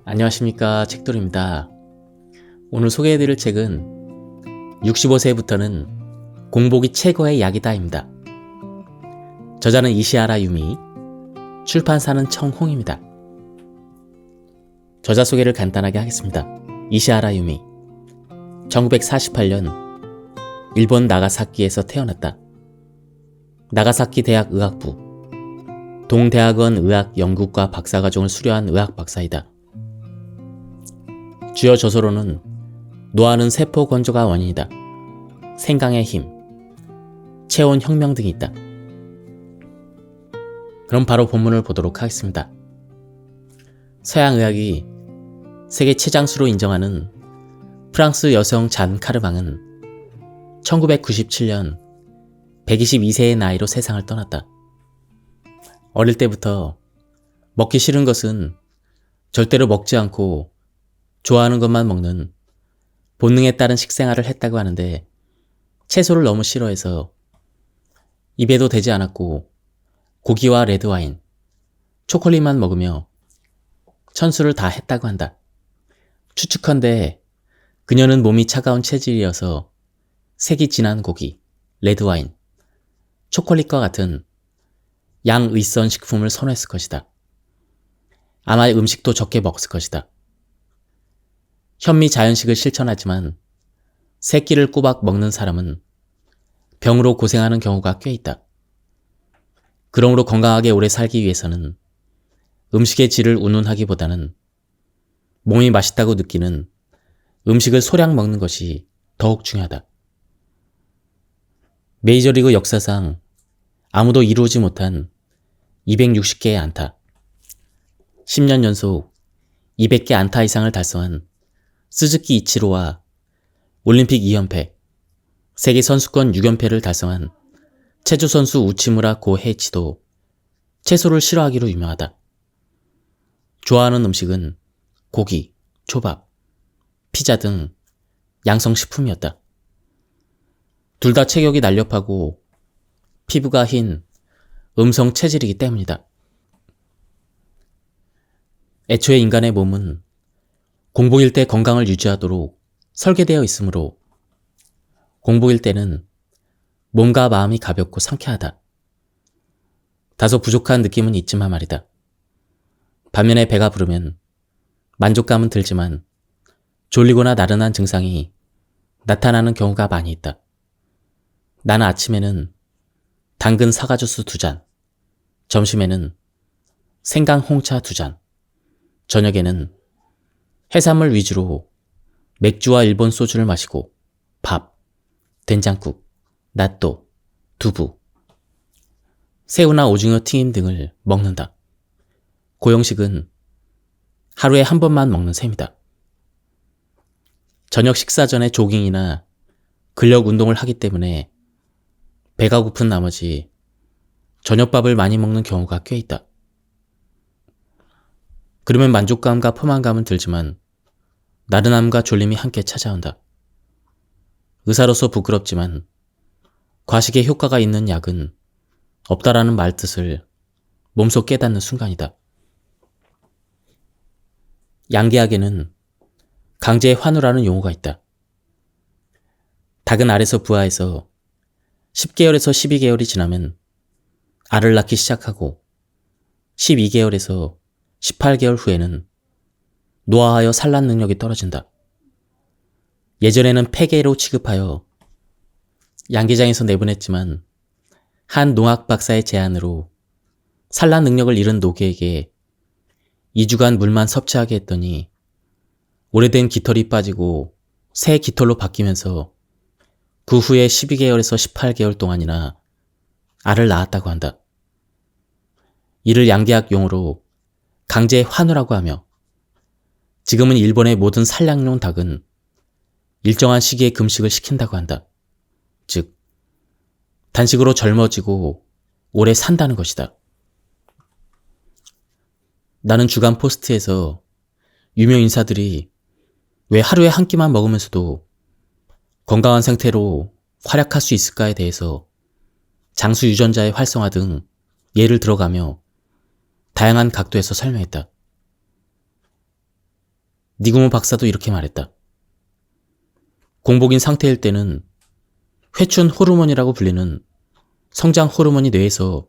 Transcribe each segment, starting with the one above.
안녕하십니까, 책돌입니다. 오늘 소개해드릴 책은 65세부터는 공복이 최고의 약이다입니다. 저자는 이시하라 유미, 출판사는 청홍입니다. 저자 소개를 간단하게 하겠습니다. 이시하라 유미, 1948년 일본 나가사키에서 태어났다. 나가사키 대학 의학부, 동대학원 의학연구과 박사과정을 수료한 의학 박사이다. 주요 저서로는 노화는 세포 건조가 원인이다, 생강의 힘, 체온 혁명 등이 있다. 그럼 바로 본문을 보도록 하겠습니다. 서양의학이 세계 최장수로 인정하는 프랑스 여성 잔 카르방은 1997년 122세의 나이로 세상을 떠났다. 어릴 때부터 먹기 싫은 것은 절대로 먹지 않고 좋아하는 것만 먹는 본능에 따른 식생활을 했다고 하는데, 채소를 너무 싫어해서 입에도 대지 않았고 고기와 레드와인, 초콜릿만 먹으며 천수를 다 했다고 한다. 추측컨대 그녀는 몸이 차가운 체질이어서 색이 진한 고기, 레드와인, 초콜릿과 같은 양의선 식품을 선호했을 것이다. 아마 음식도 적게 먹었을 것이다. 현미 자연식을 실천하지만 세 끼를 꼬박 먹는 사람은 병으로 고생하는 경우가 꽤 있다. 그러므로 건강하게 오래 살기 위해서는 음식의 질을 운운하기보다는 몸이 맛있다고 느끼는 음식을 소량 먹는 것이 더욱 중요하다. 메이저리그 역사상 아무도 이루지 못한 260개의 안타, 10년 연속 200개 안타 이상을 달성한 스즈키 이치로와 올림픽 2연패, 세계 선수권 6연패를 달성한 체조 선수 우치무라 고헤이치도 채소를 싫어하기로 유명하다. 좋아하는 음식은 고기, 초밥, 피자 등 양성식품이었다. 둘 다 체격이 날렵하고 피부가 흰 음성 체질이기 때문이다. 애초에 인간의 몸은 공복일 때 건강을 유지하도록 설계되어 있으므로 공복일 때는 몸과 마음이 가볍고 상쾌하다. 다소 부족한 느낌은 있지만 말이다. 반면에 배가 부르면 만족감은 들지만 졸리거나 나른한 증상이 나타나는 경우가 많이 있다. 나는 아침에는 당근 사과주스 2잔, 점심에는 생강 홍차 2잔, 저녁에는 해산물 위주로 맥주와 일본 소주를 마시고 밥, 된장국, 나또, 두부, 새우나 오징어 튀김 등을 먹는다. 고형식은 하루에 한 번만 먹는 셈이다. 저녁 식사 전에 조깅이나 근력 운동을 하기 때문에 배가 고픈 나머지 저녁밥을 많이 먹는 경우가 꽤 있다. 그러면 만족감과 포만감은 들지만 나른함과 졸림이 함께 찾아온다. 의사로서 부끄럽지만 과식에 효과가 있는 약은 없다라는 말뜻을 몸소 깨닫는 순간이다. 양계학에는 강제의 환우라는 용어가 있다. 닭은 알에서 부화해서 10개월에서 12개월이 지나면 알을 낳기 시작하고 12개월에서 18개월 후에는 노화하여 산란 능력이 떨어진다. 예전에는 폐계로 취급하여 양계장에서 내보냈지만 한 농학 박사의 제안으로 산란 능력을 잃은 노개에게 2주간 물만 섭취하게 했더니 오래된 깃털이 빠지고 새 깃털로 바뀌면서 그 후에 12개월에서 18개월 동안이나 알을 낳았다고 한다. 이를 양계학 용어로 강제 환우라고 하며, 지금은 일본의 모든 산량용 닭은 일정한 시기에 금식을 시킨다고 한다. 즉, 단식으로 젊어지고 오래 산다는 것이다. 나는 주간 포스트에서 유명 인사들이 왜 하루에 한 끼만 먹으면서도 건강한 상태로 활약할 수 있을까에 대해서 장수 유전자의 활성화 등 예를 들어가며 다양한 각도에서 설명했다. 니구모 박사도 이렇게 말했다. 공복인 상태일 때는 회춘 호르몬이라고 불리는 성장 호르몬이 뇌에서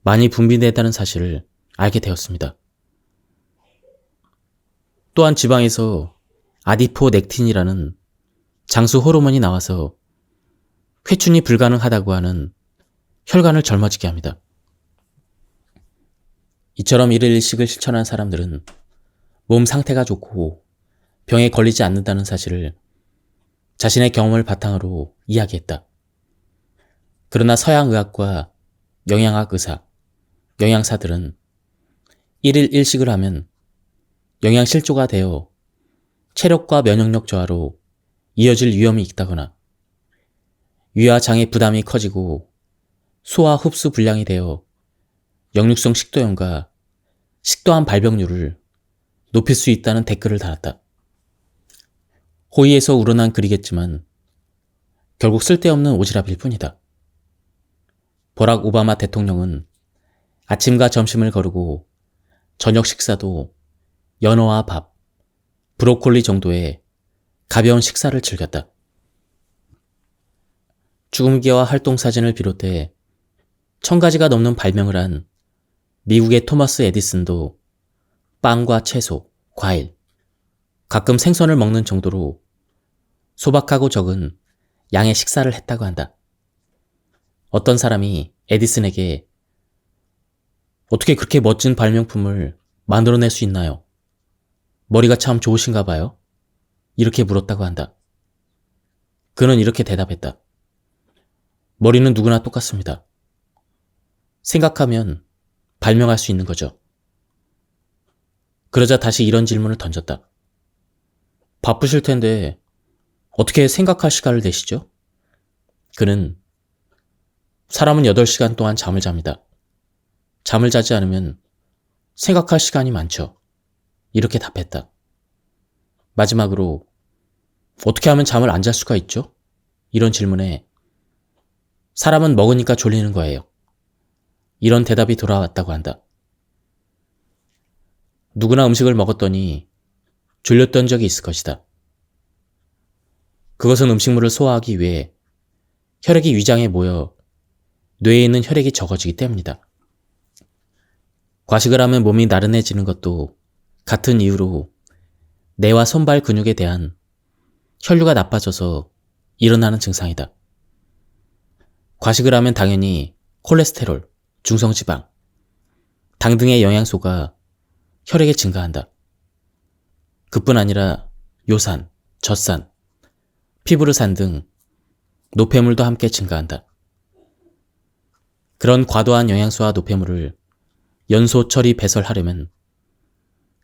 많이 분비된다는 사실을 알게 되었습니다. 또한 지방에서 아디포넥틴이라는 장수 호르몬이 나와서 회춘이 불가능하다고 하는 혈관을 젊어지게 합니다. 이처럼 일일 일식을 실천한 사람들은 몸 상태가 좋고 병에 걸리지 않는다는 사실을 자신의 경험을 바탕으로 이야기했다. 그러나 서양의학과 영양학 의사, 영양사들은 일일 일식을 하면 영양실조가 되어 체력과 면역력 저하로 이어질 위험이 있다거나 위와 장의 부담이 커지고 소화 흡수 불량이 되어 역류성 식도염과 식도암 발병률을 높일 수 있다는 댓글을 달았다. 호의에서 우러난 글이겠지만 결국 쓸데없는 오지랖일 뿐이다. 버락 오바마 대통령은 아침과 점심을 거르고 저녁 식사도 연어와 밥, 브로콜리 정도의 가벼운 식사를 즐겼다. 죽음기와 활동사진을 비롯해 1000가지가 넘는 발명을 한 미국의 토마스 에디슨도 빵과 채소, 과일, 가끔 생선을 먹는 정도로 소박하고 적은 양의 식사를 했다고 한다. 어떤 사람이 에디슨에게 어떻게 그렇게 멋진 발명품을 만들어낼 수 있나요? 머리가 참 좋으신가 봐요? 이렇게 물었다고 한다. 그는 이렇게 대답했다. 머리는 누구나 똑같습니다. 생각하면 발명할 수 있는 거죠. 그러자 다시 이런 질문을 던졌다. 바쁘실 텐데 어떻게 생각할 시간을 내시죠? 그는 사람은 8시간 동안 잠을 잡니다. 잠을 자지 않으면 생각할 시간이 많죠. 이렇게 답했다. 마지막으로 어떻게 하면 잠을 안 잘 수가 있죠? 이런 질문에 사람은 먹으니까 졸리는 거예요. 이런 대답이 돌아왔다고 한다. 누구나 음식을 먹었더니 졸렸던 적이 있을 것이다. 그것은 음식물을 소화하기 위해 혈액이 위장에 모여 뇌에 있는 혈액이 적어지기 때문이다. 과식을 하면 몸이 나른해지는 것도 같은 이유로 뇌와 손발 근육에 대한 혈류가 나빠져서 일어나는 증상이다. 과식을 하면 당연히 콜레스테롤, 중성지방, 당 등의 영양소가 혈액에 증가한다. 그뿐 아니라 요산, 젖산, 피브르산 등 노폐물도 함께 증가한다. 그런 과도한 영양소와 노폐물을 연소 처리 배설하려면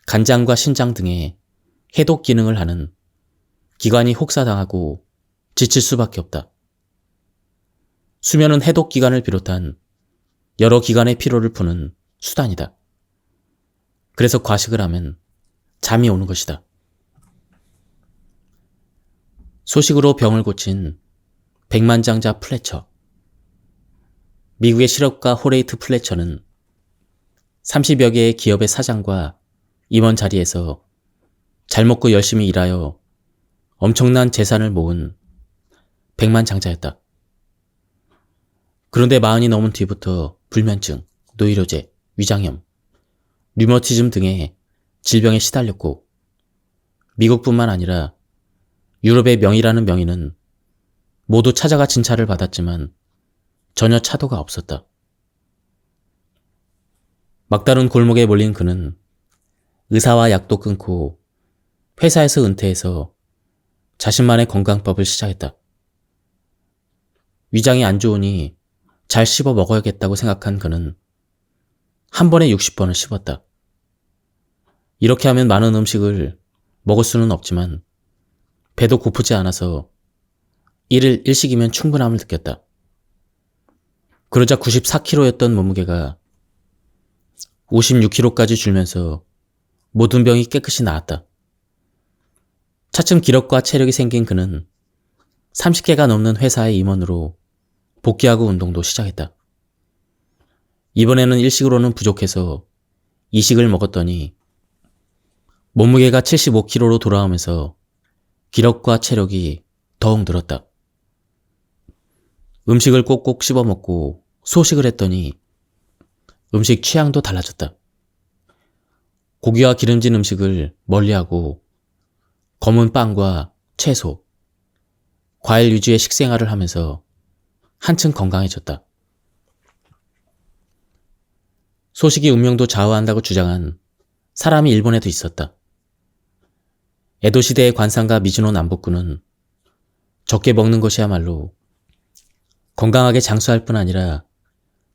간장과 신장 등의 해독 기능을 하는 기관이 혹사당하고 지칠 수밖에 없다. 수면은 해독 기관을 비롯한 여러 기관의 피로를 푸는 수단이다. 그래서 과식을 하면 잠이 오는 것이다. 소식으로 병을 고친 백만장자 플래처. 미국의 실업가 호레이트 플래처는 30여 개의 기업의 사장과 임원 자리에서 잘 먹고 열심히 일하여 엄청난 재산을 모은 백만장자였다. 그런데 40이 넘은 뒤부터 불면증, 노이로제, 위장염, 류머티즘 등의 질병에 시달렸고 미국뿐만 아니라 유럽의 명의라는 명의는 모두 찾아가 진찰을 받았지만 전혀 차도가 없었다. 막다른 골목에 몰린 그는 의사와 약도 끊고 회사에서 은퇴해서 자신만의 건강법을 시작했다. 위장이 안 좋으니 잘 씹어 먹어야겠다고 생각한 그는 한 번에 60번을 씹었다. 이렇게 하면 많은 음식을 먹을 수는 없지만 배도 고프지 않아서 1일 1식이면 충분함을 느꼈다. 그러자 94kg였던 몸무게가 56kg까지 줄면서 모든 병이 깨끗이 나았다. 차츰 기력과 체력이 생긴 그는 30개가 넘는 회사의 임원으로 복귀하고 운동도 시작했다. 이번에는 일식으로는 부족해서 이식을 먹었더니 몸무게가 75kg로 돌아오면서 기력과 체력이 더욱 늘었다. 음식을 꼭꼭 씹어먹고 소식을 했더니 음식 취향도 달라졌다. 고기와 기름진 음식을 멀리하고 검은 빵과 채소, 과일 위주의 식생활을 하면서 한층 건강해졌다. 소식이 운명도 좌우한다고 주장한 사람이 일본에도 있었다. 에도 시대의 관상가 미즈노 남복군은 적게 먹는 것이야말로 건강하게 장수할 뿐 아니라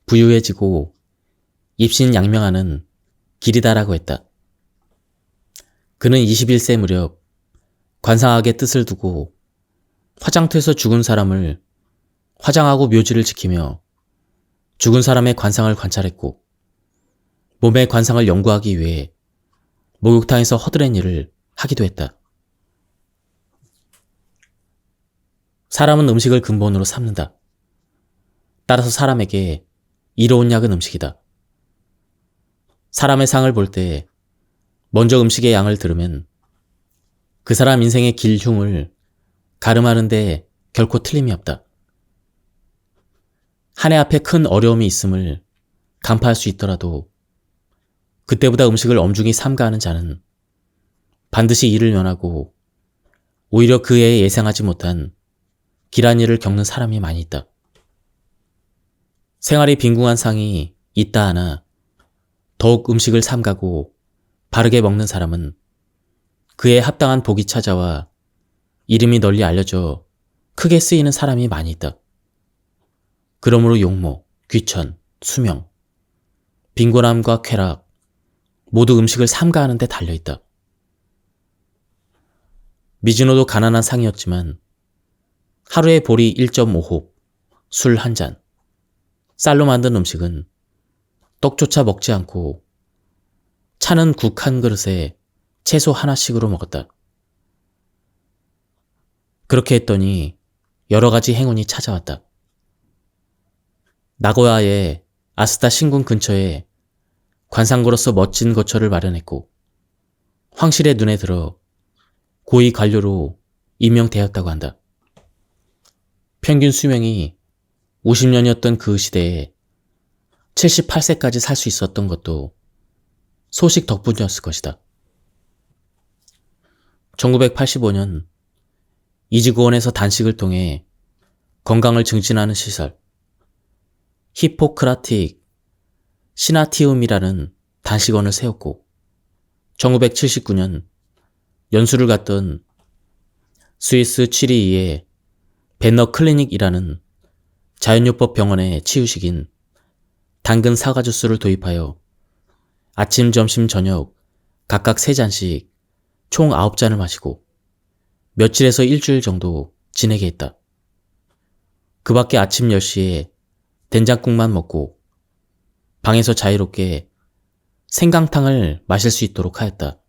부유해지고 입신양명하는 길이다라고 했다. 그는 21세 무렵 관상학의 뜻을 두고 화장터에서 죽은 사람을 화장하고 묘지를 지키며 죽은 사람의 관상을 관찰했고 몸의 관상을 연구하기 위해 목욕탕에서 허드렛 일을 하기도 했다. 사람은 음식을 근본으로 삼는다. 따라서 사람에게 이로운 약은 음식이다. 사람의 상을 볼 때 먼저 음식의 양을 들으면 그 사람 인생의 길 흉을 가름하는데 결코 틀림이 없다. 한 해 앞에 큰 어려움이 있음을 간파할 수 있더라도 그때보다 음식을 엄중히 삼가하는 자는 반드시 이를 면하고 오히려 그 해에 예상하지 못한 길한 일을 겪는 사람이 많이 있다. 생활이 빈궁한 상이 있다 하나 더욱 음식을 삼가고 바르게 먹는 사람은 그에 합당한 복이 찾아와 이름이 널리 알려져 크게 쓰이는 사람이 많이 있다. 그러므로 용모, 귀천, 수명, 빈곤함과 쾌락 모두 음식을 삼가하는 데 달려있다. 미즈노도 가난한 상이었지만 하루에 보리 1.5홉, 술 한 잔, 쌀로 만든 음식은 떡조차 먹지 않고 차는 국 한 그릇에 채소 하나씩으로 먹었다. 그렇게 했더니 여러 가지 행운이 찾아왔다. 나고야의 아스타 신궁 근처에 관상고로서 멋진 거처를 마련했고 황실의 눈에 들어 고위 관료로 임명되었다고 한다. 평균 수명이 50년이었던 그 시대에 78세까지 살 수 있었던 것도 소식 덕분이었을 것이다. 1985년 이지구원에서 단식을 통해 건강을 증진하는 시설 히포크라틱 시나티움이라는 단식원을 세웠고 1979년 연수를 갔던 스위스 취리히의 벤너 클리닉이라는 자연요법 병원의 치유식인 당근 사과 주스를 도입하여 아침, 점심, 저녁 각각 3잔씩 총 9잔을 마시고 며칠에서 일주일 정도 지내게 했다. 그 밖에 아침 10시에 된장국만 먹고 방에서 자유롭게 생강탕을 마실 수 있도록 하였다.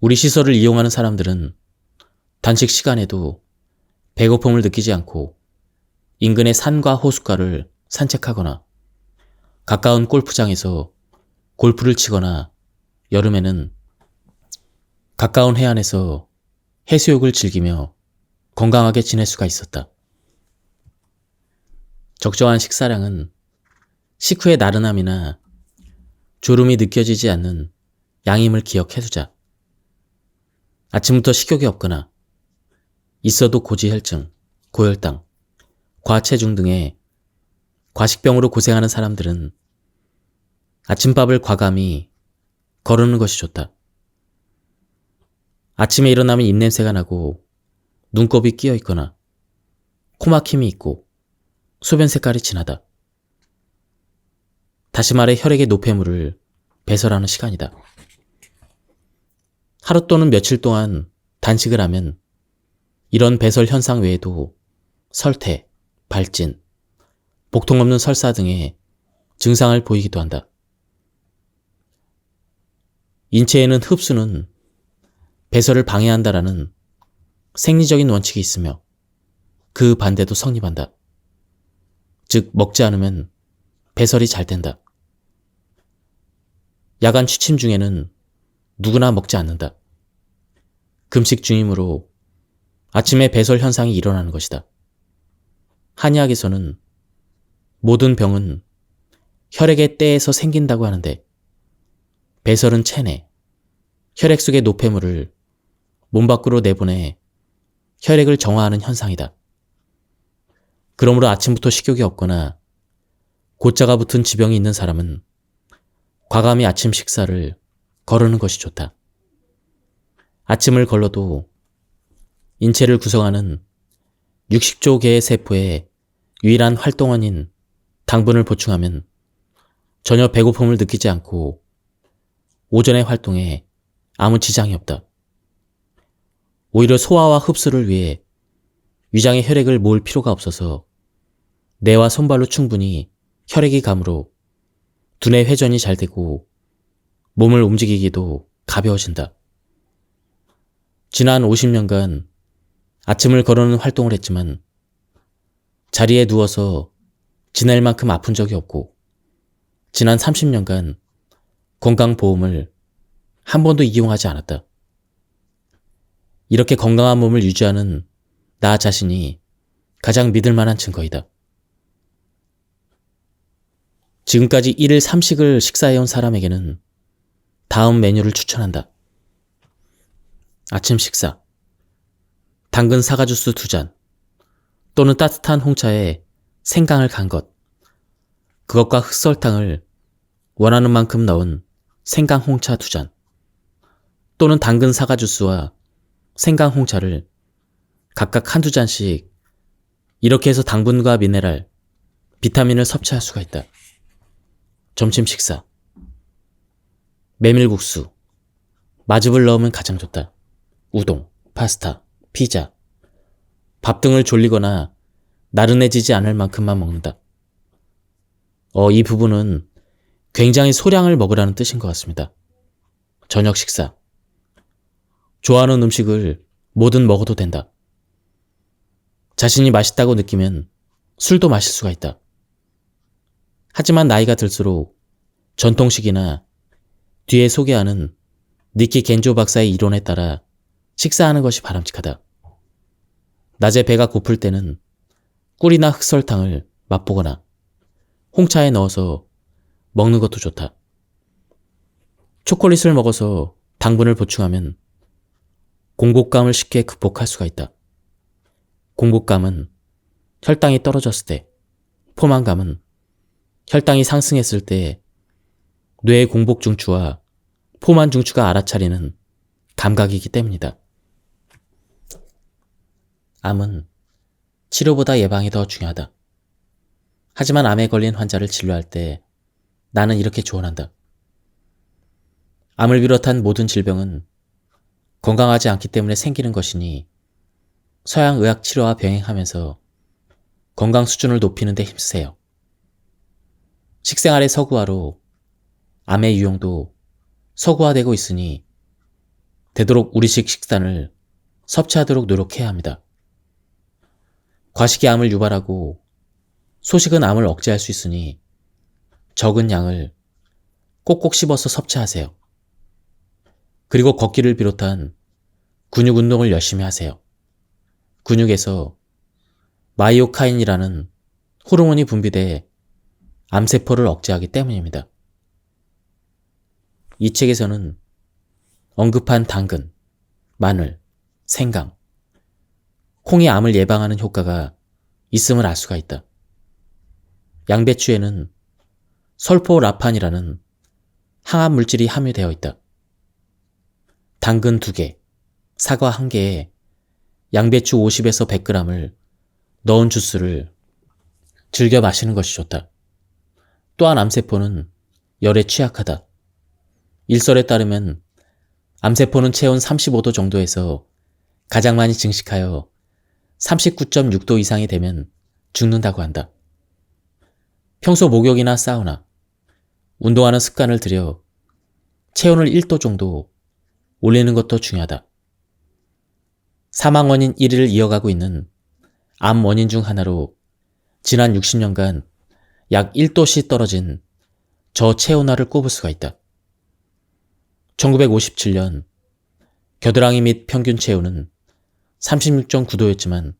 우리 시설을 이용하는 사람들은 단식 시간에도 배고픔을 느끼지 않고 인근의 산과 호숫가를 산책하거나 가까운 골프장에서 골프를 치거나 여름에는 가까운 해안에서 해수욕을 즐기며 건강하게 지낼 수가 있었다. 적정한 식사량은 식후의 나른함이나 졸음이 느껴지지 않는 양임을 기억해두자. 아침부터 식욕이 없거나 있어도 고지혈증, 고혈당, 과체중 등의 과식병으로 고생하는 사람들은 아침밥을 과감히 거르는 것이 좋다. 아침에 일어나면 입냄새가 나고 눈곱이 끼어 있거나 코막힘이 있고 소변 색깔이 진하다. 다시 말해 혈액의 노폐물을 배설하는 시간이다. 하루 또는 며칠 동안 단식을 하면 이런 배설 현상 외에도 설태, 발진, 복통 없는 설사 등의 증상을 보이기도 한다. 인체에는 흡수는 배설을 방해한다라는 생리적인 원칙이 있으며 그 반대도 성립한다. 즉 먹지 않으면 배설이 잘 된다. 야간 취침 중에는 누구나 먹지 않는다. 금식 중이므로 아침에 배설 현상이 일어나는 것이다. 한의학에서는 모든 병은 혈액의 때에서 생긴다고 하는데 배설은 체내, 혈액 속의 노폐물을 몸 밖으로 내보내 혈액을 정화하는 현상이다. 그러므로 아침부터 식욕이 없거나 고자가 붙은 지병이 있는 사람은 과감히 아침 식사를 거르는 것이 좋다. 아침을 걸러도 인체를 구성하는 60조 개의 세포의 유일한 활동원인 당분을 보충하면 전혀 배고픔을 느끼지 않고 오전의 활동에 아무 지장이 없다. 오히려 소화와 흡수를 위해 위장에 혈액을 모을 필요가 없어서 뇌와 손발로 충분히 혈액이 가므로 두뇌 회전이 잘 되고 몸을 움직이기도 가벼워진다. 지난 50년간 아침을 거르는 활동을 했지만 자리에 누워서 지낼 만큼 아픈 적이 없고 지난 30년간 건강보험을 한 번도 이용하지 않았다. 이렇게 건강한 몸을 유지하는 나 자신이 가장 믿을 만한 증거이다. 지금까지 1일 3식을 식사해온 사람에게는 다음 메뉴를 추천한다. 아침 식사. 당근 사과주스 2잔 또는 따뜻한 홍차에 생강을 간 것. 그것과 흑설탕을 원하는 만큼 넣은 생강 홍차 2잔 또는 당근 사과주스와 생강 홍차를 각각 한두 잔씩 이렇게 해서 당분과 미네랄, 비타민을 섭취할 수가 있다. 점심 식사. 메밀국수, 마즙을 넣으면 가장 좋다. 우동, 파스타, 피자, 밥 등을 졸리거나 나른해지지 않을 만큼만 먹는다. 이 부분은 굉장히 소량을 먹으라는 뜻인 것 같습니다. 저녁 식사. 좋아하는 음식을 뭐든 먹어도 된다. 자신이 맛있다고 느끼면 술도 마실 수가 있다. 하지만 나이가 들수록 전통식이나 뒤에 소개하는 니키 겐조 박사의 이론에 따라 식사하는 것이 바람직하다. 낮에 배가 고플 때는 꿀이나 흑설탕을 맛보거나 홍차에 넣어서 먹는 것도 좋다. 초콜릿을 먹어서 당분을 보충하면 공복감을 쉽게 극복할 수가 있다. 공복감은 혈당이 떨어졌을 때, 포만감은 혈당이 상승했을 때 뇌의 공복 중추와 포만 중추가 알아차리는 감각이기 때문이다. 암은 치료보다 예방이 더 중요하다. 하지만 암에 걸린 환자를 진료할 때 나는 이렇게 조언한다. 암을 비롯한 모든 질병은 건강하지 않기 때문에 생기는 것이니 서양 의학 치료와 병행하면서 건강 수준을 높이는 데 힘쓰세요. 식생활의 서구화로 암의 유형도 서구화되고 있으니 되도록 우리식 식단을 섭취하도록 노력해야 합니다. 과식이 암을 유발하고 소식은 암을 억제할 수 있으니 적은 양을 꼭꼭 씹어서 섭취하세요. 그리고 걷기를 비롯한 근육 운동을 열심히 하세요. 근육에서 마이오카인이라는 호르몬이 분비돼 암세포를 억제하기 때문입니다. 이 책에서는 언급한 당근, 마늘, 생강, 콩이 암을 예방하는 효과가 있음을 알 수가 있다. 양배추에는 설포라판이라는 항암 물질이 함유되어 있다. 당근 2개, 사과 1개에 양배추 50에서 100g을 넣은 주스를 즐겨 마시는 것이 좋다. 또한 암세포는 열에 취약하다. 일설에 따르면 암세포는 체온 35도 정도에서 가장 많이 증식하여 39.6도 이상이 되면 죽는다고 한다. 평소 목욕이나 사우나, 운동하는 습관을 들여 체온을 1도 정도 올리는 것도 중요하다. 사망 원인 1위를 이어가고 있는 암 원인 중 하나로 지난 60년간 약 1도씩 떨어진 저체온화를 꼽을 수가 있다. 1957년 겨드랑이 및 평균 체온은 36.9도였지만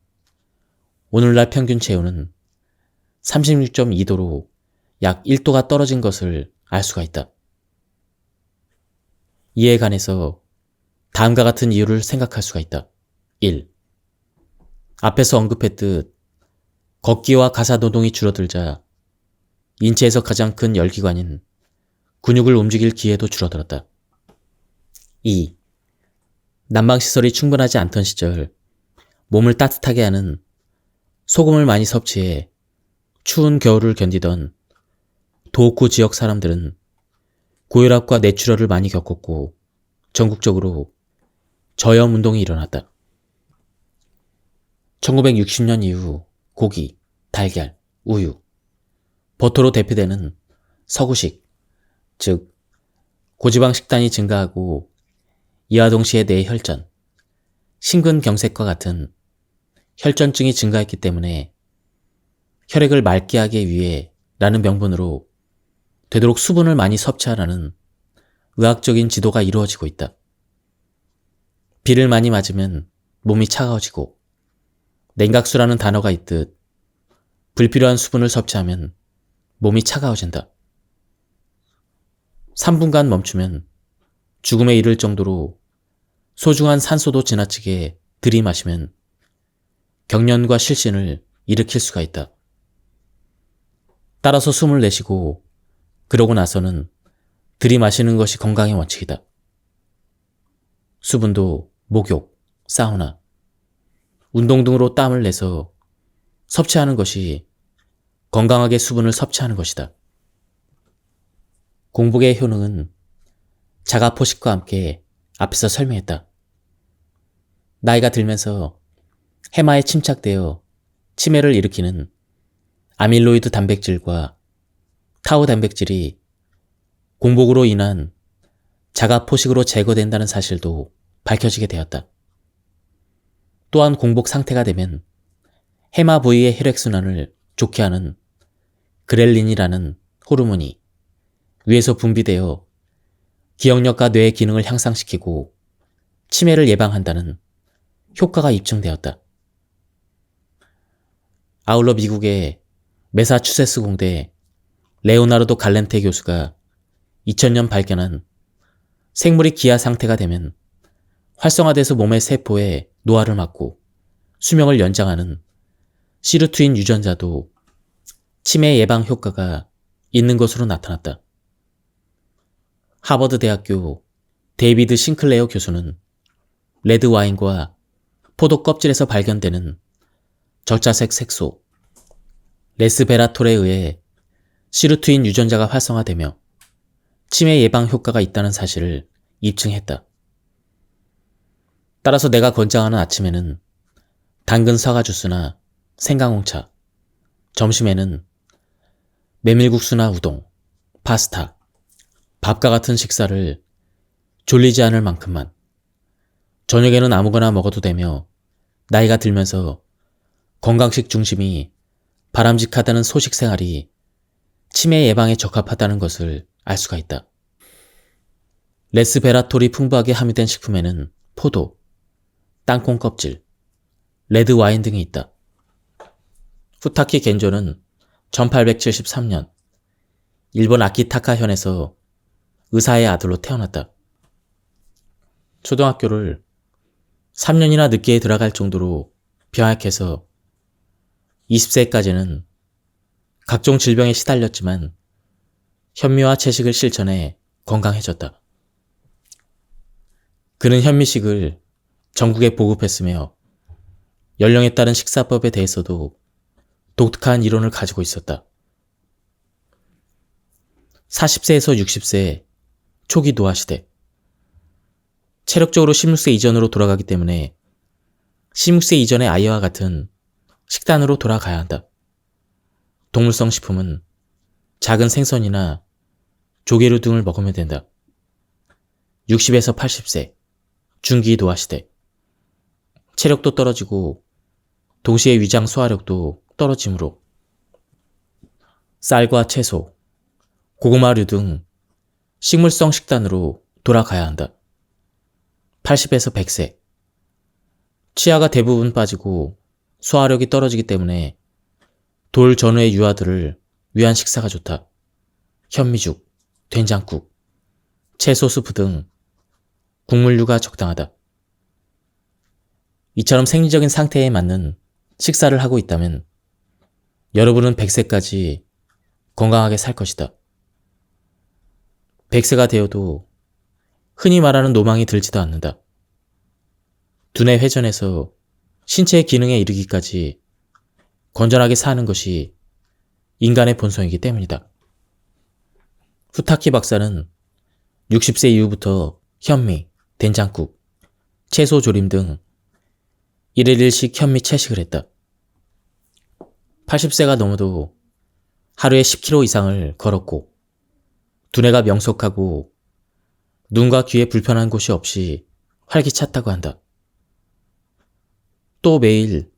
오늘날 평균 체온은 36.2도로 약 1도가 떨어진 것을 알 수가 있다. 이에 관해서 다음과 같은 이유를 생각할 수가 있다. 1. 앞에서 언급했듯 걷기와 가사노동이 줄어들자 인체에서 가장 큰 열기관인 근육을 움직일 기회도 줄어들었다. 2. 난방시설이 충분하지 않던 시절 몸을 따뜻하게 하는 소금을 많이 섭취해 추운 겨울을 견디던 도호쿠 지역 사람들은 고혈압과 뇌출혈을 많이 겪었고 전국적으로 저염 운동이 일어났다. 1960년 이후 고기, 달걀, 우유, 버터로 대표되는 서구식, 즉 고지방 식단이 증가하고 이와 동시에 뇌혈전, 심근경색과 같은 혈전증이 증가했기 때문에 혈액을 맑게 하기 위해 라는 명분으로 되도록 수분을 많이 섭취하라는 의학적인 지도가 이루어지고 있다. 비를 많이 맞으면 몸이 차가워지고 냉각수라는 단어가 있듯 불필요한 수분을 섭취하면 몸이 차가워진다. 3분간 멈추면 죽음에 이를 정도로 소중한 산소도 지나치게 들이마시면 경련과 실신을 일으킬 수가 있다. 따라서 숨을 내쉬고 그러고 나서는 들이마시는 것이 건강의 원칙이다. 수분도 목욕, 사우나, 운동 등으로 땀을 내서 섭취하는 것이 건강하게 수분을 섭취하는 것이다. 공복의 효능은 자가포식과 함께 앞에서 설명했다. 나이가 들면서 해마에 침착되어 치매를 일으키는 아밀로이드 단백질과 타우 단백질이 공복으로 인한 자가포식으로 제거된다는 사실도 밝혀지게 되었다. 또한 공복 상태가 되면 해마 부위의 혈액순환을 좋게 하는 그렐린이라는 호르몬이 위에서 분비되어 기억력과 뇌의 기능을 향상시키고 치매를 예방한다는 효과가 입증되었다. 아울러 미국의 매사추세츠 공대 레오나르도 갈렌테 교수가 2000년 발견한 생물이 기아 상태가 되면 활성화돼서 몸의 세포의 노화를 막고 수명을 연장하는 시르투인 유전자도 치매 예방 효과가 있는 것으로 나타났다. 하버드 대학교 데이비드 싱클레어 교수는 레드 와인과 포도 껍질에서 발견되는 적자색 색소 레스베라톨에 의해 시르투인 유전자가 활성화되며 치매 예방 효과가 있다는 사실을 입증했다. 따라서 내가 권장하는 아침에는 당근 사과 주스나 생강홍차, 점심에는 메밀국수나 우동, 파스타, 밥과 같은 식사를 졸리지 않을 만큼만, 저녁에는 아무거나 먹어도 되며 나이가 들면서 건강식 중심이 바람직하다는 소식 생활이 치매 예방에 적합하다는 것을 알 수가 있다. 레스베라톨이 풍부하게 함유된 식품에는 포도, 땅콩 껍질, 레드 와인 등이 있다. 후타키 겐조는 1873년 일본 아키타카현에서 의사의 아들로 태어났다. 초등학교를 3년이나 늦게 들어갈 정도로 병약해서 20세까지는 각종 질병에 시달렸지만 현미와 채식을 실천해 건강해졌다. 그는 현미식을 전국에 보급했으며 연령에 따른 식사법에 대해서도 독특한 이론을 가지고 있었다. 40세에서 60세 초기 노화시대, 체력적으로 16세 이전으로 돌아가기 때문에 16세 이전의 아이와 같은 식단으로 돌아가야 한다. 동물성 식품은 작은 생선이나 조개류 등을 먹으면 된다. 60에서 80세 중기 노화시대, 체력도 떨어지고 동시에 위장 소화력도 떨어지므로 쌀과 채소, 고구마류 등 식물성 식단으로 돌아가야 한다. 80에서 100세. 치아가 대부분 빠지고 소화력이 떨어지기 때문에 돌 전후의 유아들을 위한 식사가 좋다. 현미죽, 된장국, 채소 수프 등 국물류가 적당하다. 이처럼 생리적인 상태에 맞는 식사를 하고 있다면 여러분은 100세까지 건강하게 살 것이다. 100세가 되어도 흔히 말하는 노망이 들지도 않는다. 두뇌 회전에서 신체의 기능에 이르기까지 건전하게 사는 것이 인간의 본성이기 때문이다. 후타키 박사는 60세 이후부터 현미, 된장국, 채소 조림 등 1일 1식 현미 채식을 했다. 80세가 넘어도 하루에 10km 이상을 걸었고 두뇌가 명석하고 눈과 귀에 불편한 곳이 없이 활기찼다고 한다. 또 매일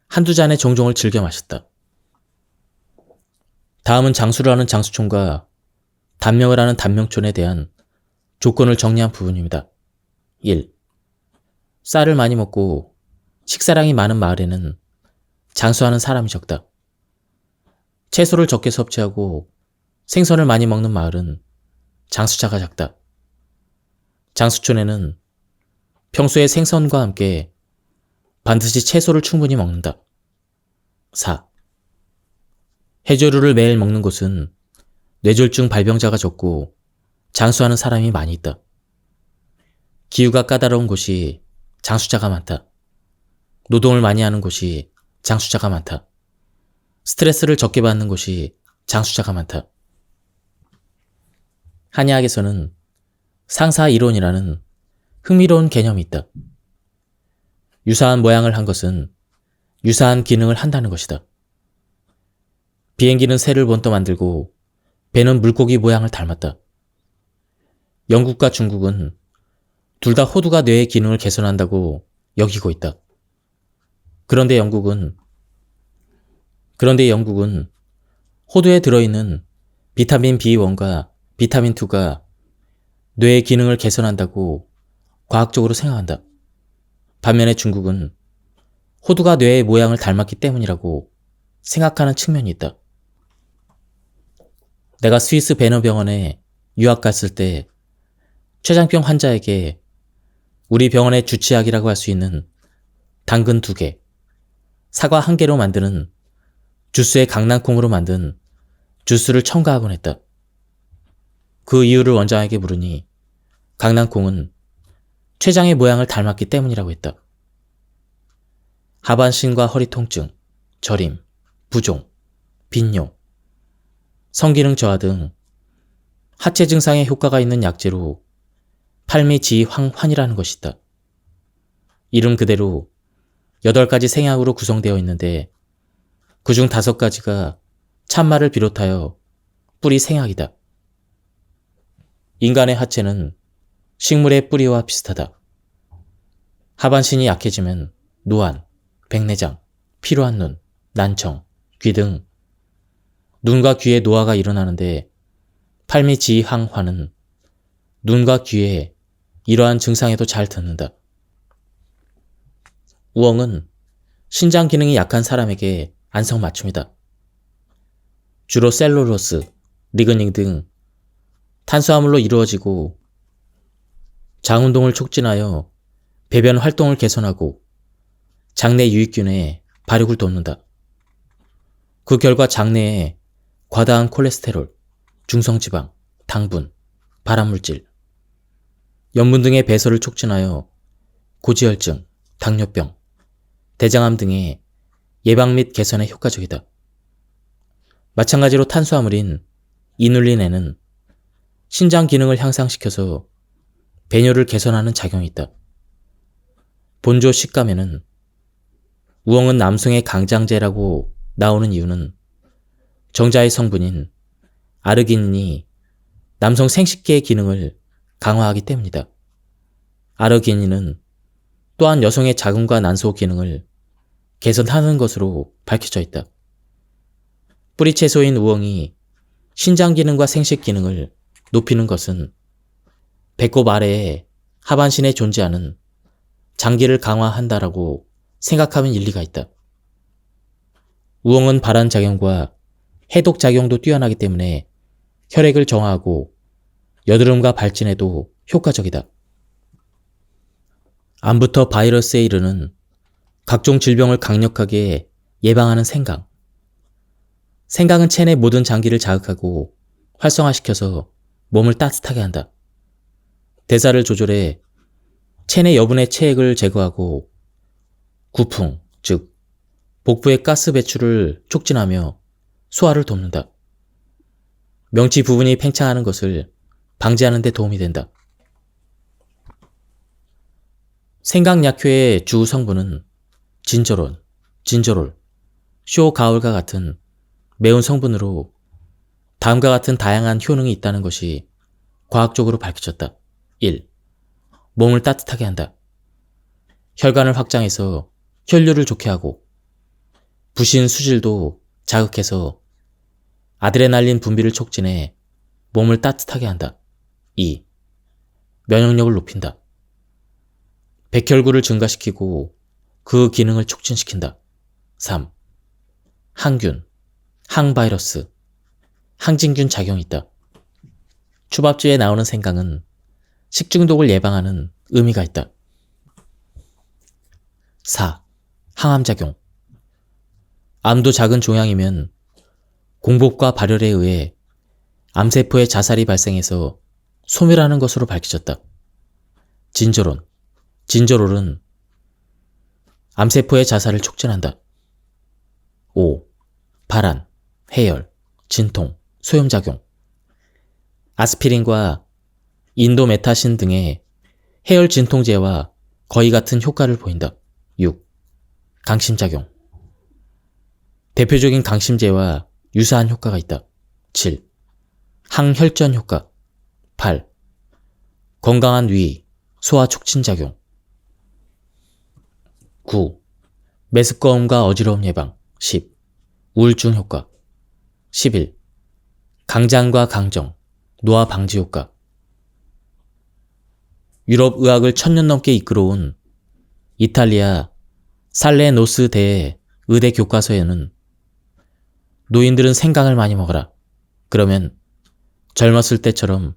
한두 잔의 정종을 즐겨 마셨다. 다음은 장수를 하는 장수촌과 단명을 하는 단명촌에 대한 조건을 정리한 부분입니다. 1. 쌀을 많이 먹고 식사량이 많은 마을에는 장수하는 사람이 적다. 채소를 적게 섭취하고 생선을 많이 먹는 마을은 장수자가 작다. 장수촌에는 평소에 생선과 함께 반드시 채소를 충분히 먹는다. 4. 해조류를 매일 먹는 곳은 뇌졸중 발병자가 적고 장수하는 사람이 많이 있다. 기후가 까다로운 곳이 장수자가 많다. 노동을 많이 하는 곳이 장수자가 많다. 스트레스를 적게 받는 곳이 장수자가 많다. 한의학에서는 상사 이론이라는 흥미로운 개념이 있다. 유사한 모양을 한 것은 유사한 기능을 한다는 것이다. 비행기는 새를 번떠 만들고 배는 물고기 모양을 닮았다. 영국과 중국은 둘 다 호두가 뇌의 기능을 개선한다고 여기고 있다. 그런데 영국은 호두에 들어있는 비타민 B1과 비타민 2가 뇌의 기능을 개선한다고 과학적으로 생각한다. 반면에 중국은 호두가 뇌의 모양을 닮았기 때문이라고 생각하는 측면이 있다. 내가 스위스 베너 병원에 유학 갔을 때 췌장병 환자에게 우리 병원의 주치약이라고 할 수 있는 당근 2개, 사과 1개로 만드는 주스에 강낭콩으로 만든 주스를 첨가하곤 했다. 그 이유를 원장에게 물으니 강낭콩은 췌장의 모양을 닮았기 때문이라고 했다. 하반신과 허리 통증, 저림, 부종, 빈뇨, 성기능 저하 등 하체 증상에 효과가 있는 약재로 팔미지황환이라는 것이 있다. 이름 그대로 8가지 생약으로 구성되어 있는데 그중 5가지가 참말을 비롯하여 뿌리 생약이다. 인간의 하체는 식물의 뿌리와 비슷하다. 하반신이 약해지면 노안, 백내장, 피로한 눈, 난청, 귀 등 눈과 귀에 노화가 일어나는데 팔미지항환은 눈과 귀에 이러한 증상에도 잘 듣는다. 우엉은 신장 기능이 약한 사람에게 안성맞춤이다. 주로 셀룰로스, 리그닌 등 탄수화물로 이루어지고 장운동을 촉진하여 배변 활동을 개선하고 장내 유익균의 발육을 돕는다. 그 결과 장내에 과다한 콜레스테롤, 중성지방, 당분, 발암물질, 염분 등의 배설을 촉진하여 고지혈증, 당뇨병, 대장암 등의 예방 및 개선에 효과적이다. 마찬가지로 탄수화물인 이눌린에는 신장 기능을 향상시켜서 배뇨를 개선하는 작용이 있다. 본조 식감에는 우엉은 남성의 강장제라고 나오는 이유는 정자의 성분인 아르기닌이 남성 생식기의 기능을 강화하기 때문이다. 아르기닌은 또한 여성의 자궁과 난소 기능을 개선하는 것으로 밝혀져 있다. 뿌리채소인 우엉이 신장 기능과 생식 기능을 높이는 것은 배꼽 아래에 하반신에 존재하는 장기를 강화한다라고 생각하면 일리가 있다. 우엉은 발한 작용과 해독 작용도 뛰어나기 때문에 혈액을 정화하고 여드름과 발진에도 효과적이다. 암부터 바이러스에 이르는 각종 질병을 강력하게 예방하는 생강. 생강은 체내 모든 장기를 자극하고 활성화시켜서 몸을 따뜻하게 한다. 대사를 조절해 체내 여분의 체액을 제거하고 구풍, 즉 복부의 가스 배출을 촉진하며 소화를 돕는다. 명치 부분이 팽창하는 것을 방지하는 데 도움이 된다. 생강약효의 주 성분은 진저론, 진저롤, 쇼가울과 같은 매운 성분으로 다음과 같은 다양한 효능이 있다는 것이 과학적으로 밝혀졌다. 1. 몸을 따뜻하게 한다. 혈관을 확장해서 혈류를 좋게 하고 부신 수질도 자극해서 아드레날린 분비를 촉진해 몸을 따뜻하게 한다. 2. 면역력을 높인다. 백혈구를 증가시키고 그 기능을 촉진시킨다. 3. 항균, 항바이러스, 항진균 작용이 있다. 초밥주에 나오는 생강은 식중독을 예방하는 의미가 있다. 4. 항암작용. 암도 작은 종양이면 공복과 발열에 의해 암세포의 자살이 발생해서 소멸하는 것으로 밝혀졌다. 진저론, 진저롤은 암세포의 자살을 촉진한다. 5. 발한, 해열, 진통, 소염작용. 아스피린과 인도메타신 등의 해열 진통제와 거의 같은 효과를 보인다. 6. 강심작용. 대표적인 강심제와 유사한 효과가 있다. 7. 항혈전 효과. 8. 건강한 위, 소화 촉진작용. 9. 메스꺼움과 어지러움 예방. 10. 우울증 효과. 11. 강장과 강정, 노화 방지 효과. 유럽 의학을 1000년 넘게 이끌어온 이탈리아 살레노스 대 의대 교과서에는 노인들은 생강을 많이 먹어라. 그러면 젊었을 때처럼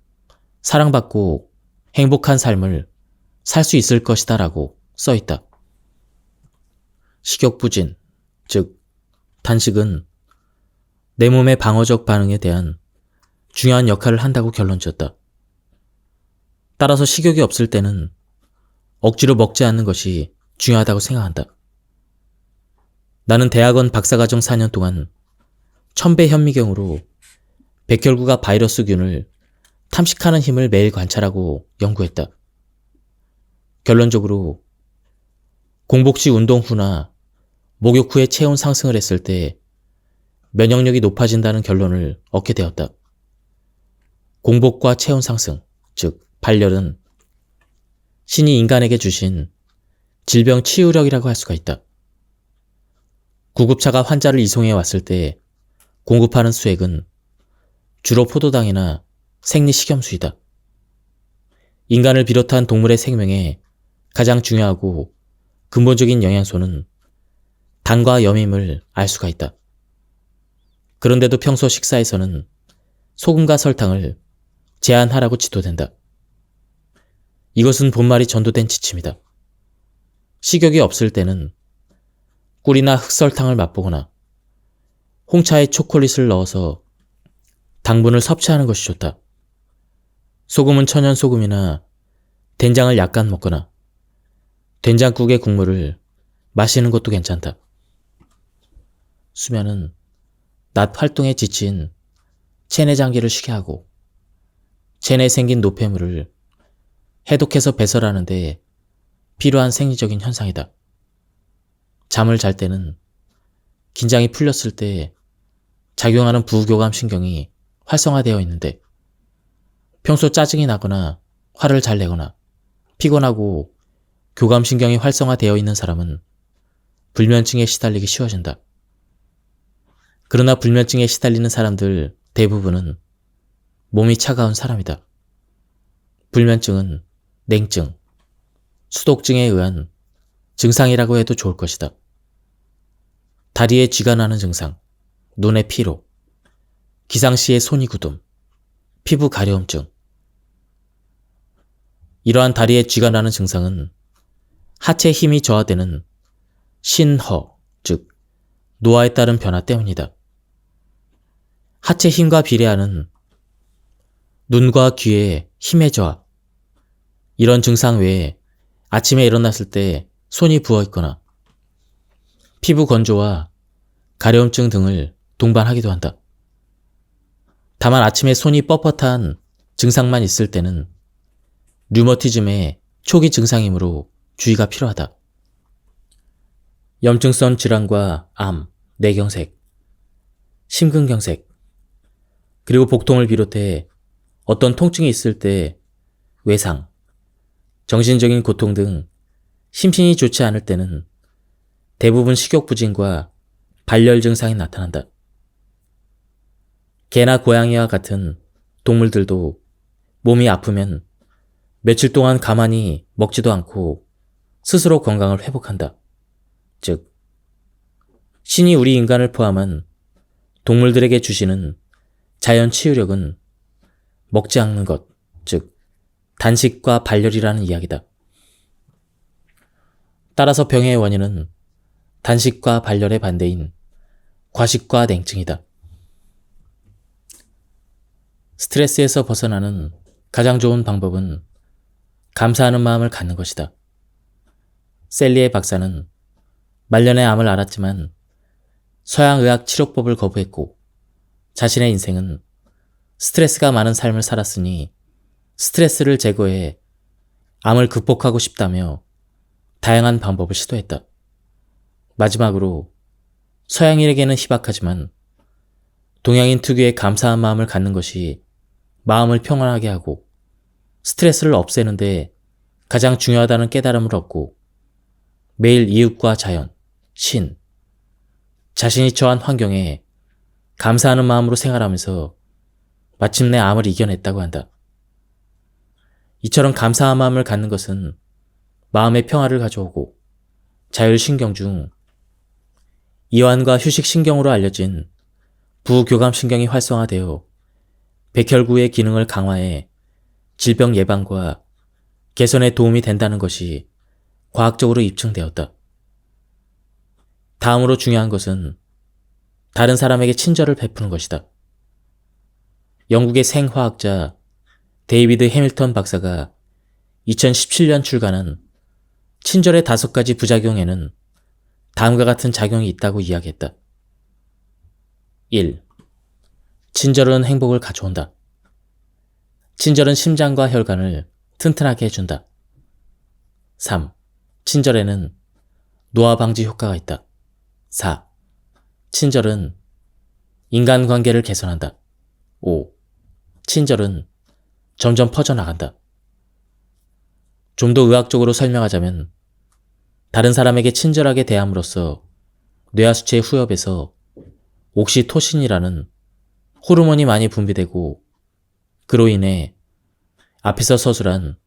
사랑받고 행복한 삶을 살 수 있을 것이다 라고 써있다. 식욕부진, 즉 단식은 내 몸의 방어적 반응에 대한 중요한 역할을 한다고 결론지었다. 따라서 식욕이 없을 때는 억지로 먹지 않는 것이 중요하다고 생각한다. 나는 대학원 박사과정 4년 동안 천배 현미경으로 백혈구가 바이러스균을 탐식하는 힘을 매일 관찰하고 연구했다. 결론적으로 공복시 운동 후나 목욕 후에 체온 상승을 했을 때 면역력이 높아진다는 결론을 얻게 되었다. 공복과 체온 상승, 즉 발열은 신이 인간에게 주신 질병 치유력이라고 할 수가 있다. 구급차가 환자를 이송해 왔을 때 공급하는 수액은 주로 포도당이나 생리식염수이다. 인간을 비롯한 동물의 생명에 가장 중요하고 근본적인 영양소는 당과 염임을 알 수가 있다. 그런데도 평소 식사에서는 소금과 설탕을 제한하라고 지도된다. 이것은 본말이 전도된 지침이다. 식욕이 없을 때는 꿀이나 흑설탕을 맛보거나 홍차에 초콜릿을 넣어서 당분을 섭취하는 것이 좋다. 소금은 천연소금이나 된장을 약간 먹거나 된장국의 국물을 마시는 것도 괜찮다. 수면은 낮 활동에 지친 체내 장기를 쉬게 하고 체내에 생긴 노폐물을 해독해서 배설하는 데 필요한 생리적인 현상이다. 잠을 잘 때는 긴장이 풀렸을 때 작용하는 부교감 신경이 활성화되어 있는데 평소 짜증이 나거나 화를 잘 내거나 피곤하고 교감신경이 활성화되어 있는 사람은 불면증에 시달리기 쉬워진다. 그러나 불면증에 시달리는 사람들 대부분은 몸이 차가운 사람이다. 불면증은 냉증, 수독증에 의한 증상이라고 해도 좋을 것이다. 다리에 쥐가 나는 증상, 눈의 피로, 기상시에 손이 굳음, 피부 가려움증. 이러한 다리에 쥐가 나는 증상은 하체 힘이 저하되는 신허, 즉 노화에 따른 변화 때문이다. 하체 힘과 비례하는 눈과 귀의 힘의 저하. 이런 증상 외에 아침에 일어났을 때 손이 부어 있거나 피부 건조와 가려움증 등을 동반하기도 한다. 다만 아침에 손이 뻣뻣한 증상만 있을 때는 류머티즘의 초기 증상이므로 주의가 필요하다. 염증성 질환과 암, 뇌경색, 심근경색, 그리고 복통을 비롯해 어떤 통증이 있을 때 외상, 정신적인 고통 등 심신이 좋지 않을 때는 대부분 식욕부진과 발열 증상이 나타난다. 개나 고양이와 같은 동물들도 몸이 아프면 며칠 동안 가만히 먹지도 않고 스스로 건강을 회복한다. 즉, 신이 우리 인간을 포함한 동물들에게 주시는 자연 치유력은 먹지 않는 것, 즉 단식과 발열이라는 이야기다. 따라서 병의 원인은 단식과 발열의 반대인 과식과 냉증이다. 스트레스에서 벗어나는 가장 좋은 방법은 감사하는 마음을 갖는 것이다. 셀리의 박사는 말년에 암을 앓았지만 서양의학 치료법을 거부했고 자신의 인생은 스트레스가 많은 삶을 살았으니 스트레스를 제거해 암을 극복하고 싶다며 다양한 방법을 시도했다. 마지막으로 서양인에게는 희박하지만 동양인 특유의 감사한 마음을 갖는 것이 마음을 평안하게 하고 스트레스를 없애는데 가장 중요하다는 깨달음을 얻고 매일 이웃과 자연, 신, 자신이 처한 환경에 감사하는 마음으로 생활하면서 마침내 암을 이겨냈다고 한다. 이처럼 감사한 마음을 갖는 것은 마음의 평화를 가져오고 자율신경 중 이완과 휴식신경으로 알려진 부교감신경이 활성화되어 백혈구의 기능을 강화해 질병 예방과 개선에 도움이 된다는 것이 과학적으로 입증되었다. 다음으로 중요한 것은 다른 사람에게 친절을 베푸는 것이다. 영국의 생화학자 데이비드 해밀턴 박사가 2017년 출간한 친절의 5가지 부작용에는 다음과 같은 작용이 있다고 이야기했다. 1. 친절은 행복을 가져온다. 친절은 심장과 혈관을 튼튼하게 해준다. 3. 친절에는 노화 방지 효과가 있다. 4. 친절은 인간관계를 개선한다. 5. 친절은 점점 퍼져나간다. 좀 더 의학적으로 설명하자면 다른 사람에게 친절하게 대함으로써 뇌하수체의 후엽에서 옥시토신이라는 호르몬이 많이 분비되고 그로 인해 앞에서 서술한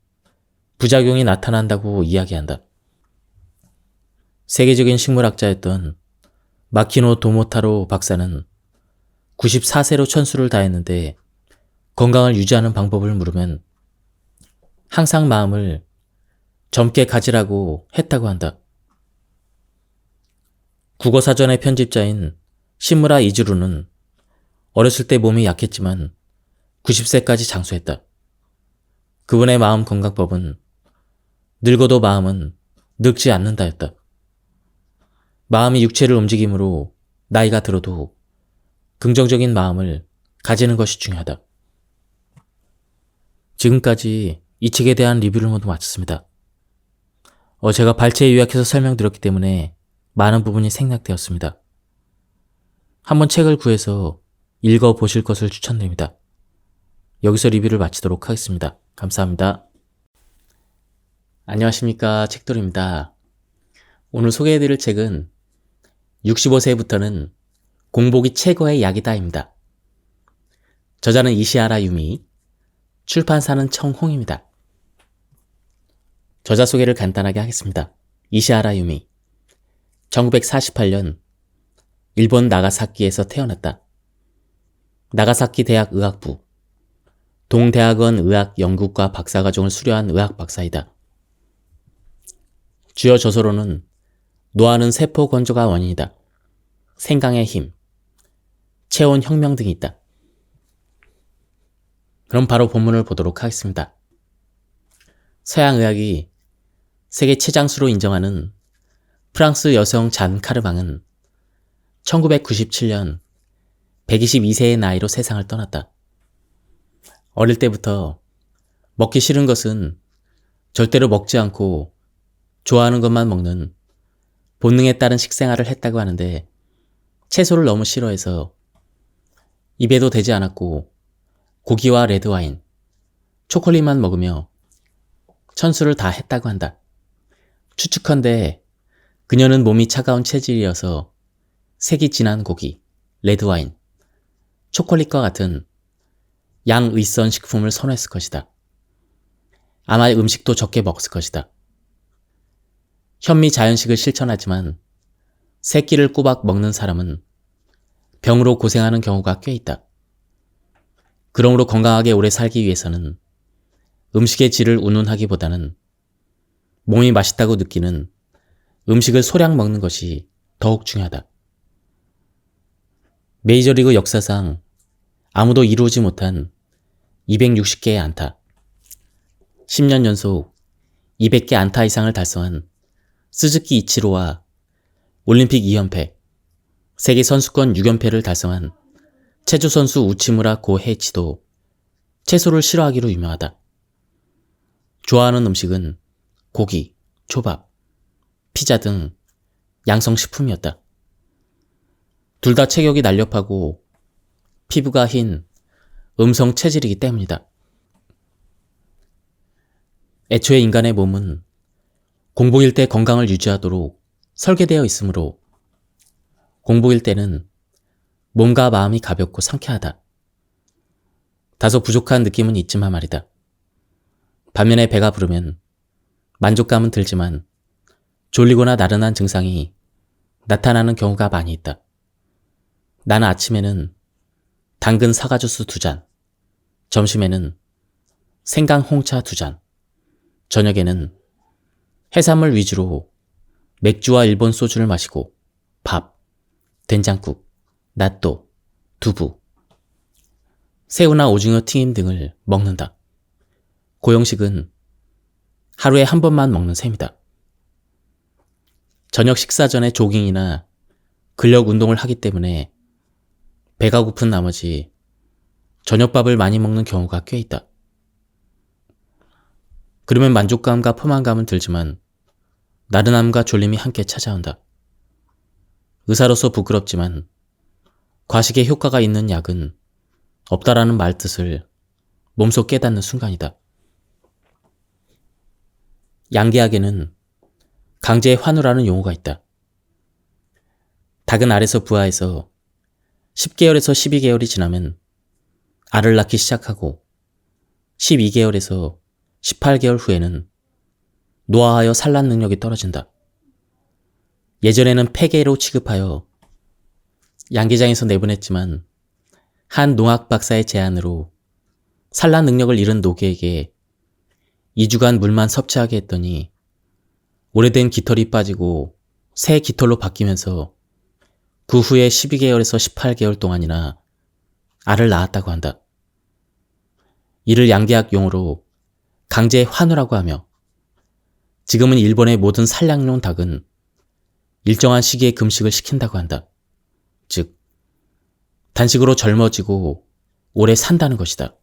부작용이 나타난다고 이야기한다. 세계적인 식물학자였던 마키노 도모타로 박사는 94세로 천수를 다했는데 건강을 유지하는 방법을 물으면 항상 마음을 젊게 가지라고 했다고 한다. 국어사전의 편집자인 시무라 이즈루는 어렸을 때 몸이 약했지만 90세까지 장수했다. 그분의 마음 건강법은 늙어도 마음은 늙지 않는다였다. 마음이 육체를 움직이므로 나이가 들어도 긍정적인 마음을 가지는 것이 중요하다. 지금까지 이 책에 대한 리뷰를 모두 마쳤습니다. 제가 발췌에 요약해서 설명드렸기 때문에 많은 부분이 생략되었습니다. 한번 책을 구해서 읽어보실 것을 추천드립니다. 여기서 리뷰를 마치도록 하겠습니다. 감사합니다. 안녕하십니까, 책돌입니다. 오늘 소개해드릴 책은 65세부터는 공복이 최고의 약이다입니다. 저자는 이시하라 유미, 출판사는 청홍입니다. 저자 소개를 간단하게 하겠습니다. 이시하라 유미. 1948년 일본 나가사키에서 태어났다. 나가사키 대학 의학부, 동대학원 의학 연구과 박사과정을 수료한 의학 박사이다. 주요 저서로는 노화는 세포 건조가 원인이다, 생강의 힘, 체온 혁명 등이 있다. 그럼 바로 본문을 보도록 하겠습니다. 서양의학이 세계 최장수로 인정하는 프랑스 여성 잔 카르방은 1997년 122세의 나이로 세상을 떠났다. 어릴 때부터 먹기 싫은 것은 절대로 먹지 않고 좋아하는 것만 먹는 본능에 따른 식생활을 했다고 하는데, 채소를 너무 싫어해서 입에도 대지 않았고 고기와 레드와인, 초콜릿만 먹으며 천수를 다 했다고 한다. 추측컨대 그녀는 몸이 차가운 체질이어서 색이 진한 고기, 레드와인, 초콜릿과 같은 양의선 식품을 선호했을 것이다. 아마 음식도 적게 먹었을 것이다. 현미 자연식을 실천하지만 세 끼를 꼬박 먹는 사람은 병으로 고생하는 경우가 꽤 있다. 그러므로 건강하게 오래 살기 위해서는 음식의 질을 운운하기보다는 몸이 맛있다고 느끼는 음식을 소량 먹는 것이 더욱 중요하다. 메이저리그 역사상 아무도 이루지 못한 260개의 안타, 10년 연속 200개 안타 이상을 달성한 스즈키 이치로와 올림픽 2연패, 세계 선수권 6연패를 달성한 체조 선수 우치무라 고헤이치도 채소를 싫어하기로 유명하다. 좋아하는 음식은 고기, 초밥, 피자 등 양성식품이었다. 둘 다 체격이 날렵하고 피부가 흰 음성 체질이기 때문이다. 애초에 인간의 몸은 공복일 때 건강을 유지하도록 설계되어 있으므로 공복일 때는 몸과 마음이 가볍고 상쾌하다. 다소 부족한 느낌은 있지만 말이다. 반면에 배가 부르면 만족감은 들지만 졸리거나 나른한 증상이 나타나는 경우가 많이 있다. 나는 아침에는 당근 사과 주스 2잔, 점심에는 생강 홍차 2잔, 저녁에는 해산물 위주로 맥주와 일본 소주를 마시고 밥, 된장국, 나또, 두부, 새우나 오징어 튀김 등을 먹는다. 고형식은 하루에 한 번만 먹는 셈이다. 저녁 식사 전에 조깅이나 근력 운동을 하기 때문에 배가 고픈 나머지 저녁밥을 많이 먹는 경우가 꽤 있다. 그러면 만족감과 포만감은 들지만 나른함과 졸림이 함께 찾아온다. 의사로서 부끄럽지만 과식에 효과가 있는 약은 없다라는 말뜻을 몸소 깨닫는 순간이다. 양계학에는 강제 환우라는 용어가 있다. 닭은 알에서 부화해서 10개월에서 12개월이 지나면 알을 낳기 시작하고 12개월에서 18개월 후에는 노화하여 산란 능력이 떨어진다. 예전에는 폐계로 취급하여 양계장에서 내보냈지만 한 농학 박사의 제안으로 산란 능력을 잃은 노개에게 2주간 물만 섭취하게 했더니 오래된 깃털이 빠지고 새 깃털로 바뀌면서 그 후에 12개월에서 18개월 동안이나 알을 낳았다고 한다. 이를 양계학 용어로 강제 환우라고 하며, 지금은 일본의 모든 산량용 닭은 일정한 시기에 금식을 시킨다고 한다. 즉, 단식으로 젊어지고 오래 산다는 것이다.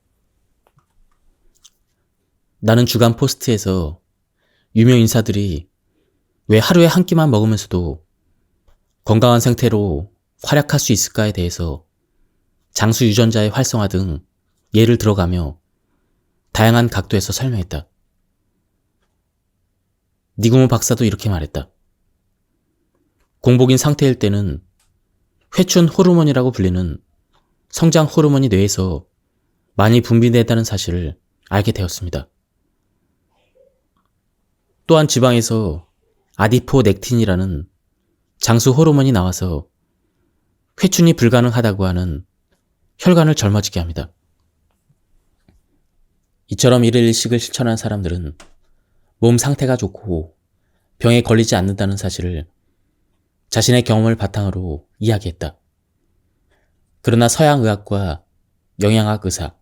나는 주간 포스트에서 유명 인사들이 왜 하루에 한 끼만 먹으면서도 건강한 상태로 활약할 수 있을까에 대해서 장수 유전자의 활성화 등 예를 들어가며 다양한 각도에서 설명했다. 니구모 박사도 이렇게 말했다. 공복인 상태일 때는 회춘 호르몬이라고 불리는 성장 호르몬이 뇌에서 많이 분비된다는 사실을 알게 되었습니다. 또한 지방에서 아디포넥틴이라는 장수 호르몬이 나와서 회춘이 불가능하다고 하는 혈관을 젊어지게 합니다. 이처럼 일일 일식을 실천한 사람들은 몸 상태가 좋고 병에 걸리지 않는다는 사실을 자신의 경험을 바탕으로 이야기했다. 그러나 서양 의학과 영양학 의사,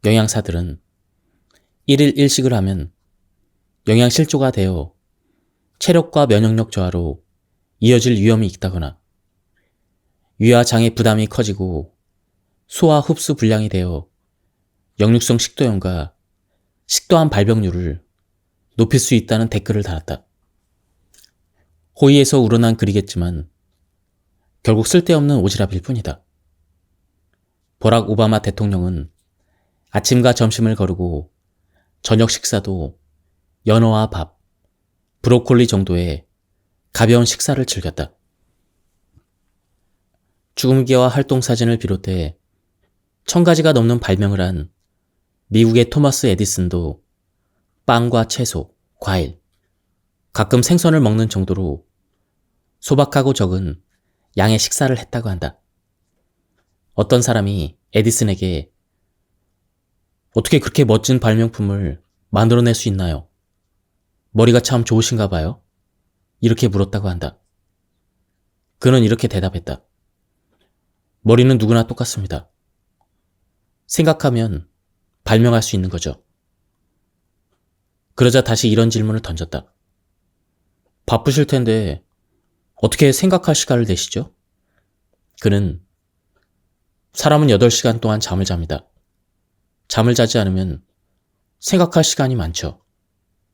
영양사들은 일일 일식을 하면 영양실조가 되어 체력과 면역력 저하로 이어질 위험이 있다거나 위와 장의 부담이 커지고 소화 흡수 불량이 되어 역류성 식도염과 식도암 발병률을 높일 수 있다는 댓글을 달았다. 호의에서 우러난 글이겠지만 결국 쓸데없는 오지랖일 뿐이다. 버락 오바마 대통령은 아침과 점심을 거르고 저녁 식사도 연어와 밥, 브로콜리 정도의 가벼운 식사를 즐겼다. 죽음기와 활동사진을 비롯해 1000가지가 넘는 발명을 한 미국의 토마스 에디슨도 빵과 채소, 과일, 가끔 생선을 먹는 정도로 소박하고 적은 양의 식사를 했다고 한다. 어떤 사람이 에디슨에게 어떻게 그렇게 멋진 발명품을 만들어낼 수 있나요? 머리가 참 좋으신가 봐요? 이렇게 물었다고 한다. 그는 이렇게 대답했다. 머리는 누구나 똑같습니다. 생각하면 발명할 수 있는 거죠. 그러자 다시 이런 질문을 던졌다. 바쁘실 텐데 어떻게 생각할 시간을 내시죠? 그는 사람은 8시간 동안 잠을 잡니다. 잠을 자지 않으면 생각할 시간이 많죠.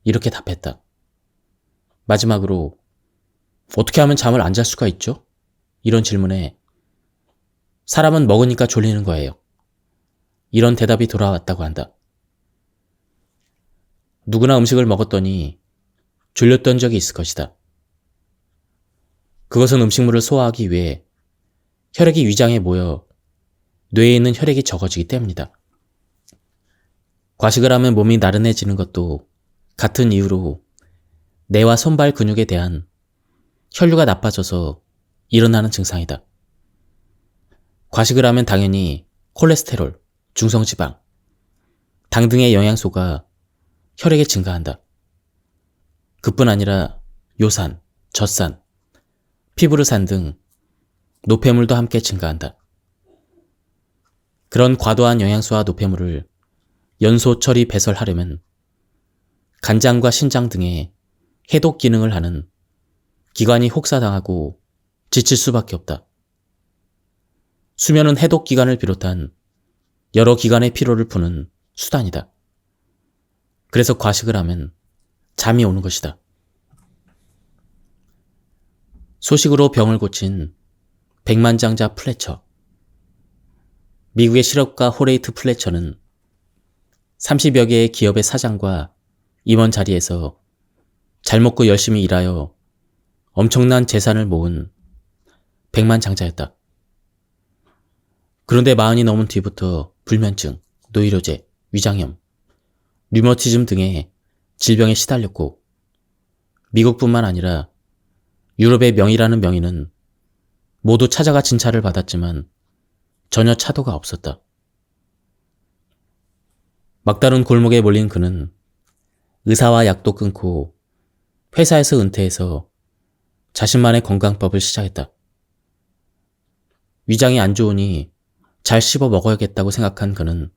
이렇게 답했다. 마지막으로 어떻게 하면 잠을 안 잘 수가 있죠? 이런 질문에 사람은 먹으니까 졸리는 거예요. 이런 대답이 돌아왔다고 한다. 누구나 음식을 먹었더니 졸렸던 적이 있을 것이다. 그것은 음식물을 소화하기 위해 혈액이 위장에 모여 뇌에 있는 혈액이 적어지기 때문이다. 과식을 하면 몸이 나른해지는 것도 같은 이유로 뇌와 손발 근육에 대한 혈류가 나빠져서 일어나는 증상이다. 과식을 하면 당연히 콜레스테롤, 중성지방, 당 등의 영양소가 혈액에 증가한다. 그뿐 아니라 요산, 젖산, 피브르산 등 노폐물도 함께 증가한다. 그런 과도한 영양소와 노폐물을 연소 처리 배설하려면 간장과 신장 등의 해독 기능을 하는 기관이 혹사당하고 지칠 수밖에 없다. 수면은 해독 기관을 비롯한 여러 기관의 피로를 푸는 수단이다. 그래서 과식을 하면 잠이 오는 것이다. 소식으로 병을 고친 백만장자 플래처. 미국의 실업가 호레이트 플래처는 30여 개의 기업의 사장과 임원 자리에서 잘 먹고 열심히 일하여 엄청난 재산을 모은 백만장자였다. 그런데 40이 넘은 뒤부터 불면증, 노이로제, 위장염, 류머티즘 등의 질병에 시달렸고 미국뿐만 아니라 유럽의 명의라는 명의는 모두 찾아가 진찰을 받았지만 전혀 차도가 없었다. 막다른 골목에 몰린 그는 의사와 약도 끊고 회사에서 은퇴해서 자신만의 건강법을 시작했다. 위장이 안 좋으니 잘 씹어 먹어야겠다고 생각한 그는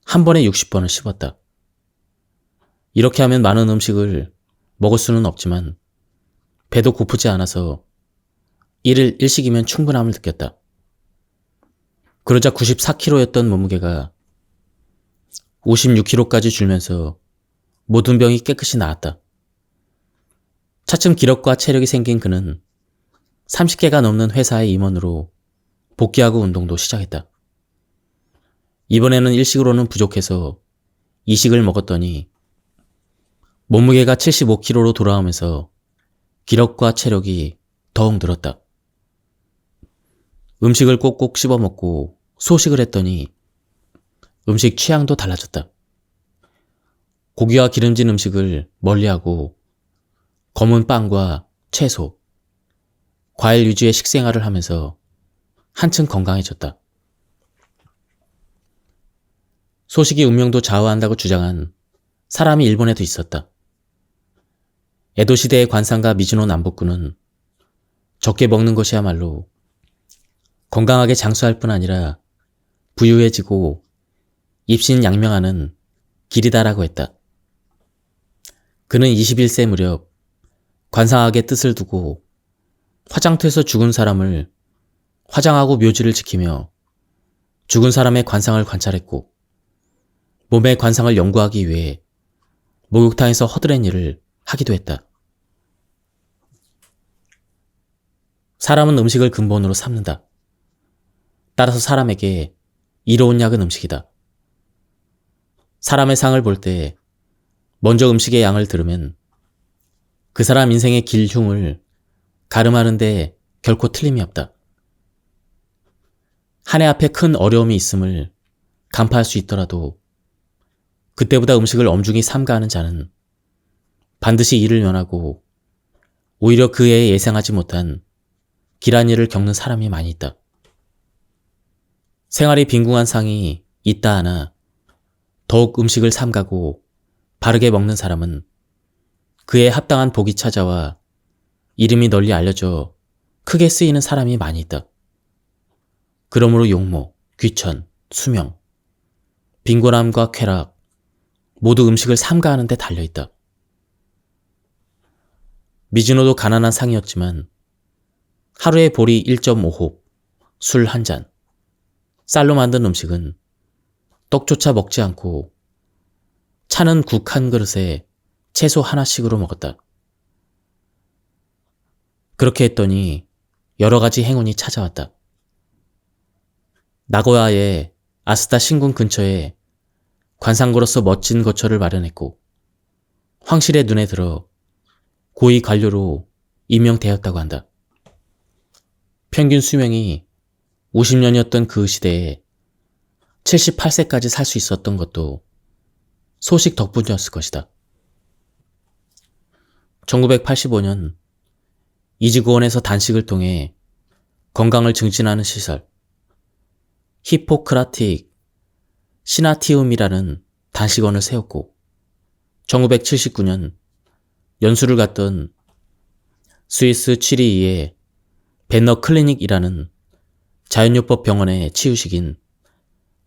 한 번에 60번을 씹었다. 이렇게 하면 많은 음식을 먹을 수는 없지만 배도 고프지 않아서 일일 일식이면 충분함을 느꼈다. 그러자 94kg였던 몸무게가 56kg까지 줄면서 모든 병이 깨끗이 나았다. 차츰 기력과 체력이 생긴 그는 30개가 넘는 회사의 임원으로 복귀하고 운동도 시작했다. 이번에는 일식으로는 부족해서 이식을 먹었더니 몸무게가 75kg로 돌아오면서 기력과 체력이 더욱 늘었다. 음식을 꼭꼭 씹어 먹고 소식을 했더니 음식 취향도 달라졌다. 고기와 기름진 음식을 멀리하고 검은 빵과 채소, 과일 위주의 식생활을 하면서 한층 건강해졌다. 소식이 운명도 좌우한다고 주장한 사람이 일본에도 있었다. 에도 시대의 관상가 미즈노 남복군은 적게 먹는 것이야말로 건강하게 장수할 뿐 아니라 부유해지고 입신양명하는 길이다라고 했다. 그는 21세 무렵 관상학의 뜻을 두고 화장터에서 죽은 사람을 화장하고 묘지를 지키며 죽은 사람의 관상을 관찰했고 몸의 관상을 연구하기 위해 목욕탕에서 허드렛 일을 하기도 했다. 사람은 음식을 근본으로 삼는다. 따라서 사람에게 이로운 약은 음식이다. 사람의 상을 볼 때 먼저 음식의 양을 들으면 그 사람 인생의 길흉을 가름하는데 결코 틀림이 없다. 한 해 앞에 큰 어려움이 있음을 간파할 수 있더라도 그때보다 음식을 엄중히 삼가하는 자는 반드시 이를 면하고 오히려 그 해에 예상하지 못한 길한 일을 겪는 사람이 많이 있다. 생활이 빈궁한 상이 있다 하나 더욱 음식을 삼가고 바르게 먹는 사람은 그에 합당한 복이 찾아와 이름이 널리 알려져 크게 쓰이는 사람이 많이 있다. 그러므로 용모, 귀천, 수명, 빈곤함과 쾌락 모두 음식을 삼가하는 데 달려있다. 미즈노도 가난한 상이었지만 하루에 보리 1.5홉, 술 한 잔, 쌀로 만든 음식은 떡조차 먹지 않고 차는 국 한 그릇에 채소 하나씩으로 먹었다. 그렇게 했더니 여러 가지 행운이 찾아왔다. 나고야의 아스타 신궁 근처에 관상고로서 멋진 거처를 마련했고 황실의 눈에 들어 고위 관료로 임명되었다고 한다. 평균 수명이 50년이었던 그 시대에 78세까지 살 수 있었던 것도 소식 덕분이었을 것이다. 1985년 이지구원에서 단식을 통해 건강을 증진하는 시설 히포크라틱 시나티움이라는 단식원을 세웠고 1979년 연수를 갔던 스위스 취리히의 벤너 클리닉이라는 자연요법 병원의 치유식인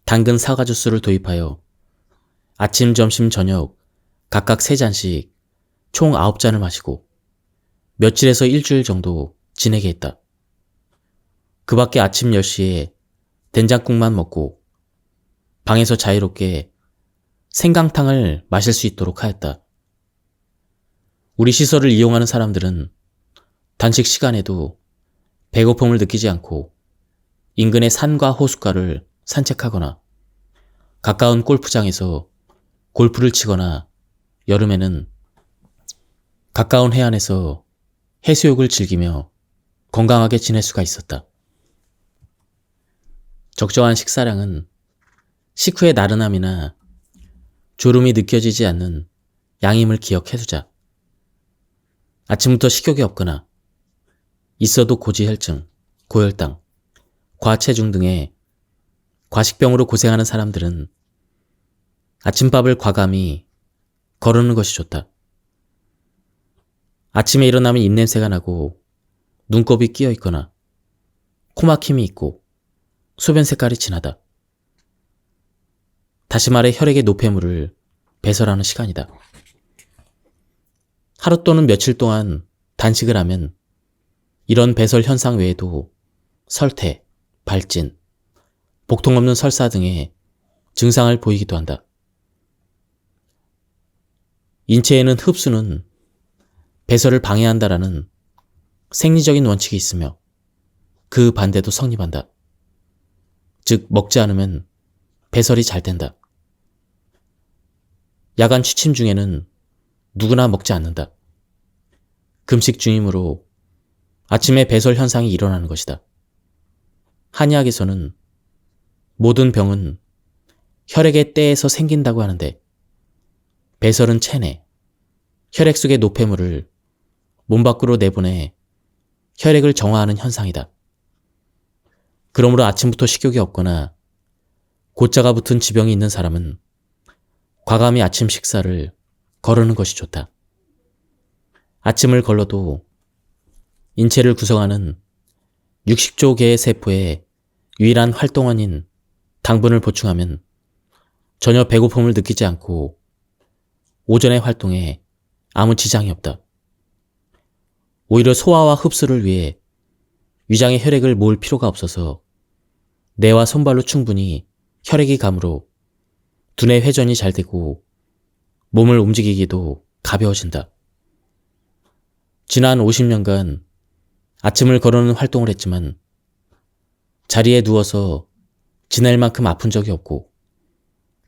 당근 사과 주스를 도입하여 아침, 점심, 저녁 각각 3잔씩 총 9잔을 마시고 며칠에서 일주일 정도 지내게 했다. 그 밖에 아침 10시에 된장국만 먹고 방에서 자유롭게 생강탕을 마실 수 있도록 하였다. 우리 시설을 이용하는 사람들은 단식 시간에도 배고픔을 느끼지 않고 인근의 산과 호숫가를 산책하거나 가까운 골프장에서 골프를 치거나 여름에는 가까운 해안에서 해수욕을 즐기며 건강하게 지낼 수가 있었다. 적정한 식사량은 식후의 나른함이나 졸음이 느껴지지 않는 양임을 기억해두자. 아침부터 식욕이 없거나 있어도 고지혈증, 고혈당, 과체중 등의 과식병으로 고생하는 사람들은 아침밥을 과감히 거르는 것이 좋다. 아침에 일어나면 입냄새가 나고 눈곱이 끼어 있거나 코막힘이 있고 소변 색깔이 진하다. 다시 말해 혈액의 노폐물을 배설하는 시간이다. 하루 또는 며칠 동안 단식을 하면 이런 배설 현상 외에도 설태, 발진, 복통 없는 설사 등의 증상을 보이기도 한다. 인체에는 흡수는 배설을 방해한다라는 생리적인 원칙이 있으며 그 반대도 성립한다. 즉 먹지 않으면 배설이 잘 된다. 야간 취침 중에는 누구나 먹지 않는다. 금식 중이므로 아침에 배설 현상이 일어나는 것이다. 한의학에서는 모든 병은 혈액의 때에서 생긴다고 하는데 배설은 체내, 혈액 속의 노폐물을 몸 밖으로 내보내 혈액을 정화하는 현상이다. 그러므로 아침부터 식욕이 없거나 고자가 붙은 지병이 있는 사람은 과감히 아침 식사를 거르는 것이 좋다. 아침을 걸러도 인체를 구성하는 60조 개의 세포의 유일한 활동원인 당분을 보충하면 전혀 배고픔을 느끼지 않고 오전의 활동에 아무 지장이 없다. 오히려 소화와 흡수를 위해 위장에 혈액을 모을 필요가 없어서 뇌와 손발로 충분히 혈액이 가므로 두뇌 회전이 잘 되고 몸을 움직이기도 가벼워진다. 지난 50년간 아침을 거르는 활동을 했지만 자리에 누워서 지낼 만큼 아픈 적이 없고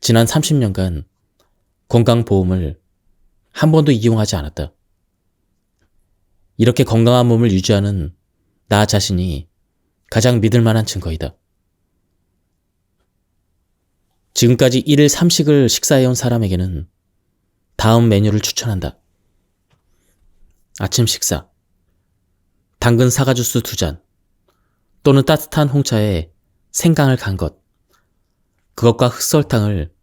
지난 30년간 건강보험을 한 번도 이용하지 않았다. 이렇게 건강한 몸을 유지하는 나 자신이 가장 믿을 만한 증거이다. 지금까지 1일 3식을 식사해온 사람에게는 다음 메뉴를 추천한다. 아침 식사. 당근 사과주스 2잔 또는 따뜻한 홍차에 생강을 간 것. 그것과 흑설탕을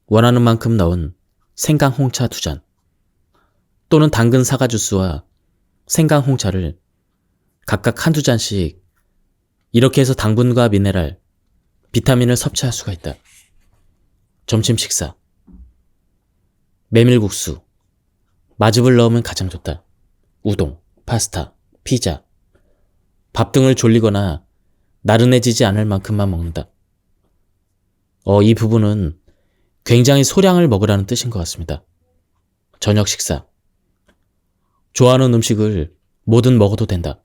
원하는 만큼 넣은 생강 홍차 2잔 또는 당근 사과주스와 생강 홍차를 각각 한두 잔씩 이렇게 해서 당분과 미네랄, 비타민을 섭취할 수가 있다. 점심 식사. 메밀국수, 마즙을 넣으면 가장 좋다. 우동, 파스타, 피자, 밥 등을 졸리거나 나른해지지 않을 만큼만 먹는다. 이 부분은 굉장히 소량을 먹으라는 뜻인 것 같습니다. 저녁 식사. 좋아하는 음식을 뭐든 먹어도 된다.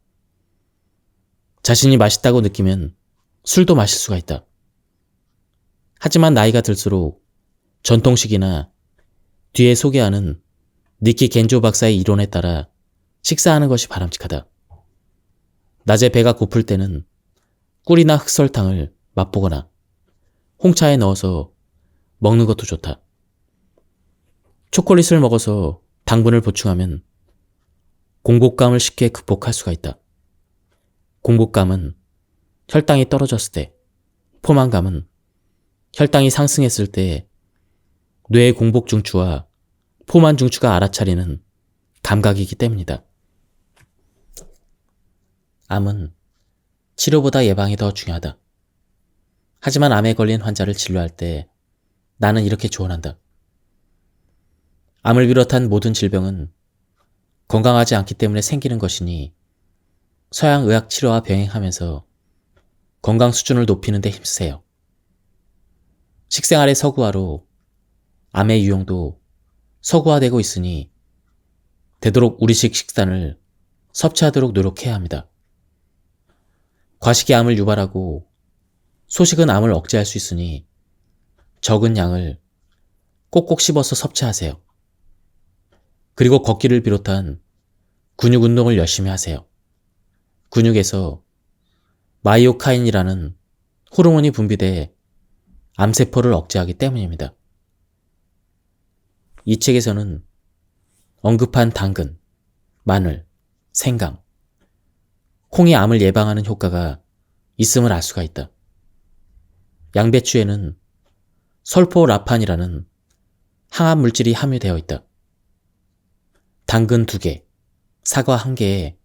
자신이 맛있다고 느끼면 술도 마실 수가 있다. 하지만 나이가 들수록 전통식이나 뒤에 소개하는 니키 겐조 박사의 이론에 따라 식사하는 것이 바람직하다. 낮에 배가 고플 때는 꿀이나 흑설탕을 맛보거나 홍차에 넣어서 먹는 것도 좋다. 초콜릿을 먹어서 당분을 보충하면 공복감을 쉽게 극복할 수가 있다. 공복감은 혈당이 떨어졌을 때, 포만감은 혈당이 상승했을 때 뇌의 공복 중추와 포만 중추가 알아차리는 감각이기 때문이다. 암은 치료보다 예방이 더 중요하다. 하지만 암에 걸린 환자를 진료할 때 나는 이렇게 조언한다. 암을 비롯한 모든 질병은 건강하지 않기 때문에 생기는 것이니 서양 의학 치료와 병행하면서 건강 수준을 높이는 데 힘쓰세요. 식생활의 서구화로 암의 유형도 서구화되고 있으니 되도록 우리식 식단을 섭취하도록 노력해야 합니다. 과식이 암을 유발하고 소식은 암을 억제할 수 있으니 적은 양을 꼭꼭 씹어서 섭취하세요. 그리고 걷기를 비롯한 근육 운동을 열심히 하세요. 근육에서 마이오카인이라는 호르몬이 분비돼 암세포를 억제하기 때문입니다. 이 책에서는 언급한 당근, 마늘, 생강, 콩이 암을 예방하는 효과가 있음을 알 수가 있다. 양배추에는 설포라판이라는 항암 물질이 함유되어 있다. 당근 2개, 사과 1개에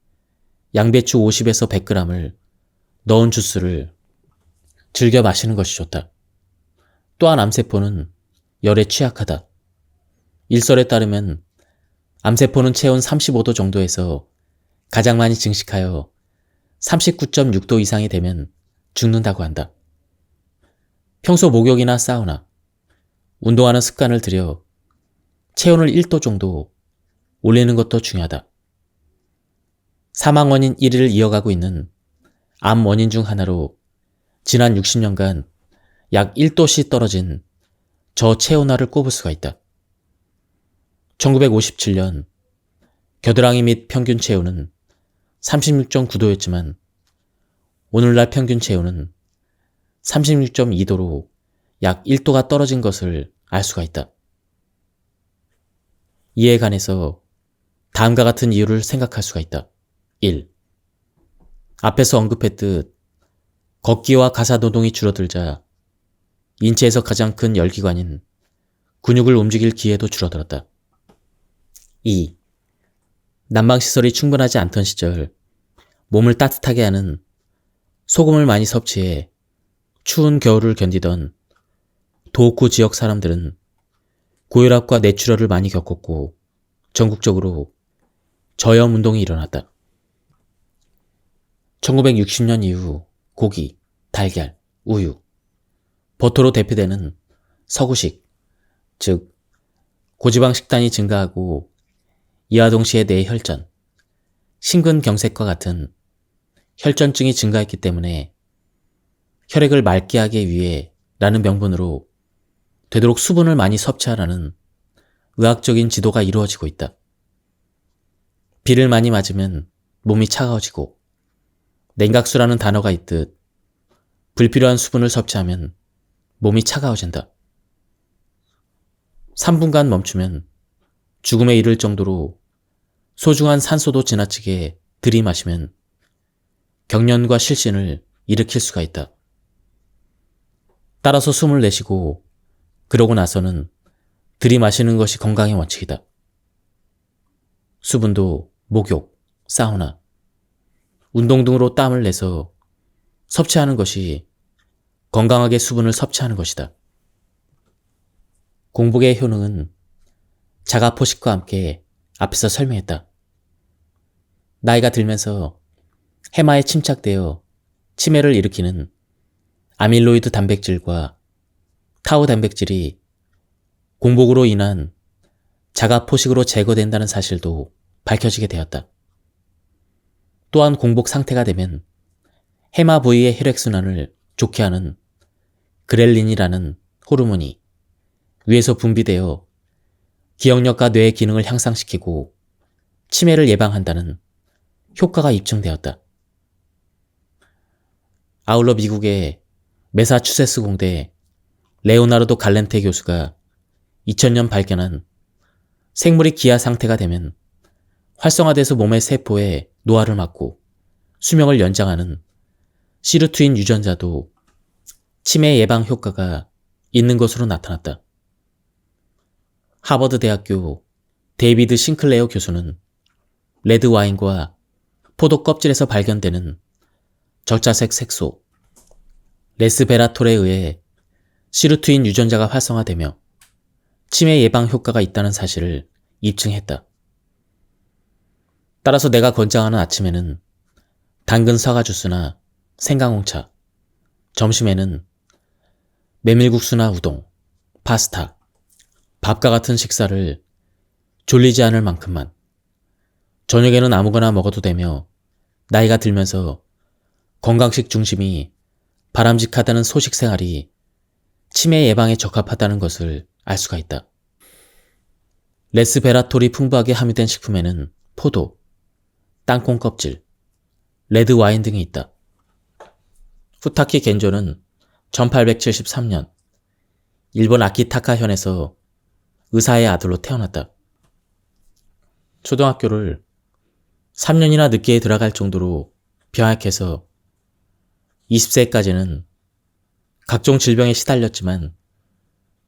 양배추 50에서 100g을 넣은 주스를 즐겨 마시는 것이 좋다. 또한 암세포는 열에 취약하다. 일설에 따르면 암세포는 체온 35도 정도에서 가장 많이 증식하여 39.6도 이상이 되면 죽는다고 한다. 평소 목욕이나 사우나, 운동하는 습관을 들여 체온을 1도 정도 올리는 것도 중요하다. 사망 원인 1위를 이어가고 있는 암 원인 중 하나로 지난 60년간 약 1도씩 떨어진 저체온화를 꼽을 수가 있다. 1957년 겨드랑이 및 평균 체온은 36.9도였지만 오늘날 평균 체온은 36.2도로 약 1도가 떨어진 것을 알 수가 있다. 이에 관해서 다음과 같은 이유를 생각할 수가 있다. 1. 앞에서 언급했듯 걷기와 가사 노동이 줄어들자 인체에서 가장 큰 열기관인 근육을 움직일 기회도 줄어들었다. 2. 난방시설이 충분하지 않던 시절 몸을 따뜻하게 하는 소금을 많이 섭취해 추운 겨울을 견디던 도호쿠 지역 사람들은 고혈압과 뇌출혈을 많이 겪었고 전국적으로 저염 운동이 일어났다. 1960년 이후 고기, 달걀, 우유, 버터로 대표되는 서구식, 즉 고지방 식단이 증가하고 이와 동시에 뇌혈전, 심근경색과 같은 혈전증이 증가했기 때문에 혈액을 맑게 하기 위해 라는 명분으로 되도록 수분을 많이 섭취하라는 의학적인 지도가 이루어지고 있다. 비를 많이 맞으면 몸이 차가워지고 냉각수라는 단어가 있듯 불필요한 수분을 섭취하면 몸이 차가워진다. 3분간 멈추면 죽음에 이를 정도로 소중한 산소도 지나치게 들이마시면 경련과 실신을 일으킬 수가 있다. 따라서 숨을 내쉬고 그러고 나서는 들이마시는 것이 건강의 원칙이다. 수분도 목욕, 사우나, 운동 등으로 땀을 내서 섭취하는 것이 건강하게 수분을 섭취하는 것이다. 공복의 효능은 자가포식과 함께 앞에서 설명했다. 나이가 들면서 해마에 침착되어 치매를 일으키는 아밀로이드 단백질과 타우 단백질이 공복으로 인한 자가포식으로 제거된다는 사실도 밝혀지게 되었다. 또한 공복 상태가 되면 해마 부위의 혈액순환을 좋게 하는 그렐린이라는 호르몬이 위에서 분비되어 기억력과 뇌의 기능을 향상시키고 치매를 예방한다는 효과가 입증되었다. 아울러 미국의 매사추세츠 공대 레오나르도 갈렌테 교수가 2000년 발견한 생물이 기아 상태가 되면 활성화돼서 몸의 세포의 노화를 막고 수명을 연장하는 시르투인 유전자도 치매 예방 효과가 있는 것으로 나타났다. 하버드 대학교 데이비드 싱클레어 교수는 레드 와인과 포도 껍질에서 발견되는 적자색 색소 레스베라톨에 의해 시르투인 유전자가 활성화되며 치매 예방 효과가 있다는 사실을 입증했다. 따라서 내가 권장하는 아침에는 당근 사과 주스나 생강홍차, 점심에는 메밀국수나 우동, 파스타, 밥과 같은 식사를 졸리지 않을 만큼만, 저녁에는 아무거나 먹어도 되며 나이가 들면서 건강식 중심이 바람직하다는 소식 생활이 치매 예방에 적합하다는 것을 알 수가 있다. 레스베라톨이 풍부하게 함유된 식품에는 포도, 땅콩 껍질, 레드 와인 등이 있다. 후타키 겐조는 1873년 일본 아키타카현에서 의사의 아들로 태어났다. 초등학교를 3년이나 늦게 들어갈 정도로 병약해서 20세까지는 각종 질병에 시달렸지만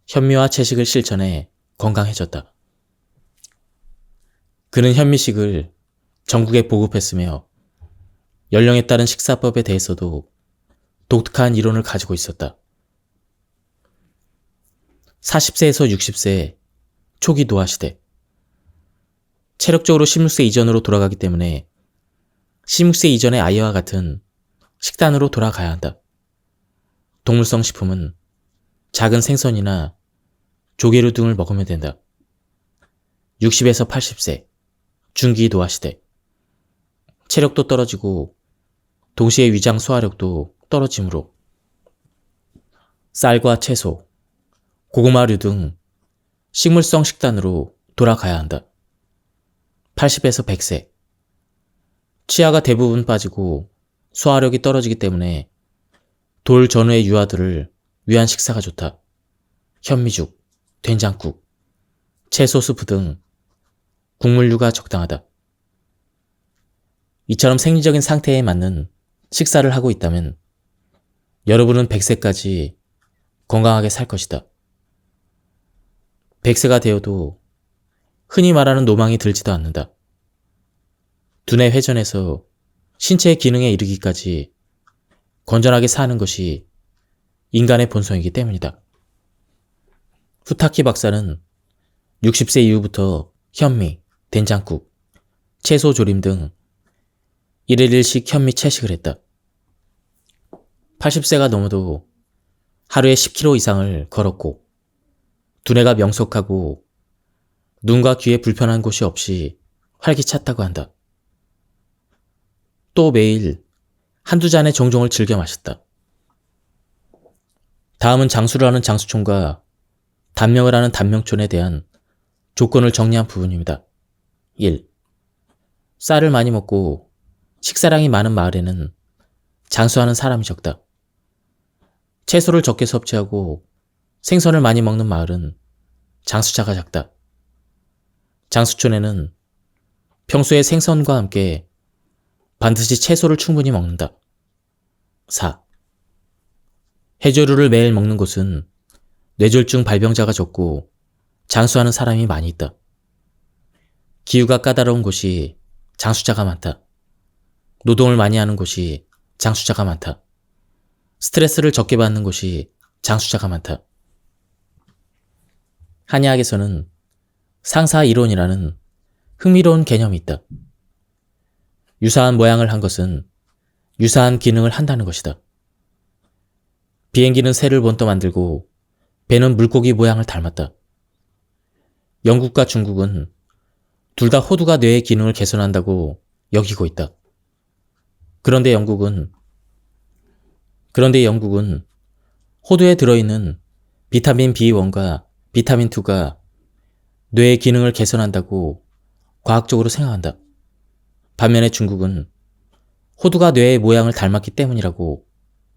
현미와 채식을 실천해 건강해졌다. 그는 현미식을 전국에 보급했으며 연령에 따른 식사법에 대해서도 독특한 이론을 가지고 있었다. 40세에서 60세 초기 노화시대, 체력적으로 16세 이전으로 돌아가기 때문에 16세 이전의 아이와 같은 식단으로 돌아가야 한다. 동물성 식품은 작은 생선이나 조개류 등을 먹으면 된다. 60에서 80세 중기 노화시대, 체력도 떨어지고 동시에 위장 소화력도 떨어지므로 쌀과 채소, 고구마류 등 식물성 식단으로 돌아가야 한다. 80에서 100세, 치아가 대부분 빠지고 소화력이 떨어지기 때문에 돌 전후의 유아들을 위한 식사가 좋다. 현미죽, 된장국, 채소 수프 등 국물류가 적당하다. 이처럼 생리적인 상태에 맞는 식사를 하고 있다면 여러분은 100세까지 건강하게 살 것이다. 100세가 되어도 흔히 말하는 노망이 들지도 않는다. 두뇌 회전에서 신체의 기능에 이르기까지 건전하게 사는 것이 인간의 본성이기 때문이다. 후타키 박사는 60세 이후부터 현미, 된장국, 채소 조림 등 1일 1식 현미 채식을 했다. 80세가 넘어도 하루에 10km 이상을 걸었고 두뇌가 명석하고 눈과 귀에 불편한 곳이 없이 활기찼다고 한다. 또 매일 한두 잔의 정종을 즐겨 마셨다. 다음은 장수를 하는 장수촌과 단명을 하는 단명촌에 대한 조건을 정리한 부분입니다. 1. 쌀을 많이 먹고 식사량이 많은 마을에는 장수하는 사람이 적다. 채소를 적게 섭취하고 생선을 많이 먹는 마을은 장수자가 작다. 장수촌에는 평소에 생선과 함께 반드시 채소를 충분히 먹는다. 4. 해조류를 매일 먹는 곳은 뇌졸중 발병자가 적고 장수하는 사람이 많이 있다. 기후가 까다로운 곳이 장수자가 많다. 노동을 많이 하는 곳이 장수자가 많다. 스트레스를 적게 받는 곳이 장수자가 많다. 한의학에서는 상사 이론이라는 흥미로운 개념이 있다. 유사한 모양을 한 것은 유사한 기능을 한다는 것이다. 비행기는 새를 번떠 만들고 배는 물고기 모양을 닮았다. 영국과 중국은 둘 다 호두가 뇌의 기능을 개선한다고 여기고 있다. 그런데 영국은 호두에 들어있는 비타민 B1과 비타민 2가 뇌의 기능을 개선한다고 과학적으로 생각한다. 반면에 중국은 호두가 뇌의 모양을 닮았기 때문이라고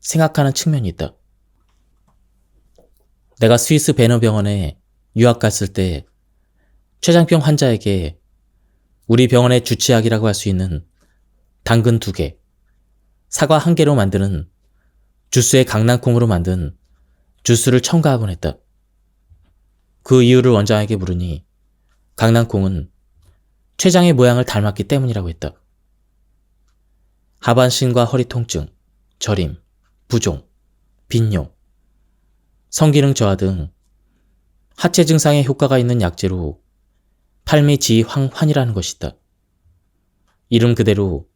생각하는 측면이 있다. 내가 스위스 베너 병원에 유학 갔을 때 췌장병 환자에게 우리 병원의 주치약이라고 할 수 있는 당근 2개, 사과 1개로 만드는 주스의 강낭콩으로 만든 주스를 첨가하곤 했다. 그 이유를 원장에게 물으니 강낭콩은 췌장의 모양을 닮았기 때문이라고 했다. 하반신과 허리 통증, 저림, 부종, 빈뇨, 성기능 저하 등 하체 증상에 효과가 있는 약재로 팔미지황환이라는 것이 있다. 이름 그대로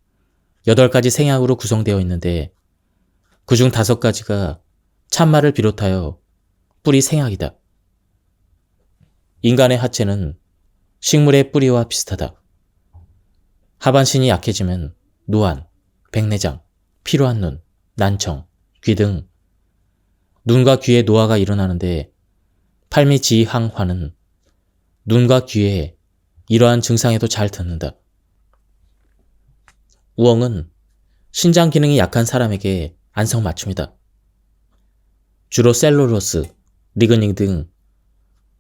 8가지 생약으로 구성되어 있는데 그중 5가지가 참말을 비롯하여 뿌리 생약이다. 인간의 하체는 식물의 뿌리와 비슷하다. 하반신이 약해지면 노안, 백내장, 피로한 눈, 난청, 귀 등 눈과 귀의 노화가 일어나는데 팔미지항환은 눈과 귀에 이러한 증상에도 잘 듣는다. 우엉은 신장 기능이 약한 사람에게 안성맞춤이다. 주로 셀룰로스, 리그닌 등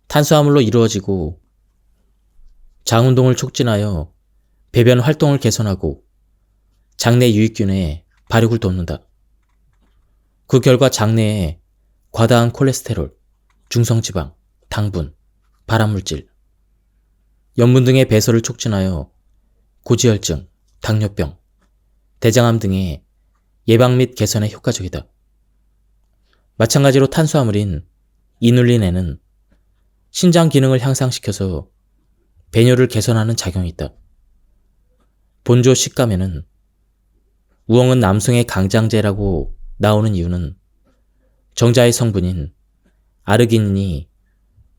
탄수화물로 이루어지고 장 운동을 촉진하여 배변 활동을 개선하고 장내 유익균의 발육을 돕는다. 그 결과 장내에 과다한 콜레스테롤, 중성지방, 당분, 발암물질, 염분 등의 배설을 촉진하여 고지혈증, 당뇨병, 대장암 등의 예방 및 개선에 효과적이다. 마찬가지로 탄수화물인 이눌린에는 신장 기능을 향상시켜서 배뇨를 개선하는 작용이 있다. 본조 식감에는 우엉은 남성의 강장제라고 나오는 이유는 정자의 성분인 아르기닌이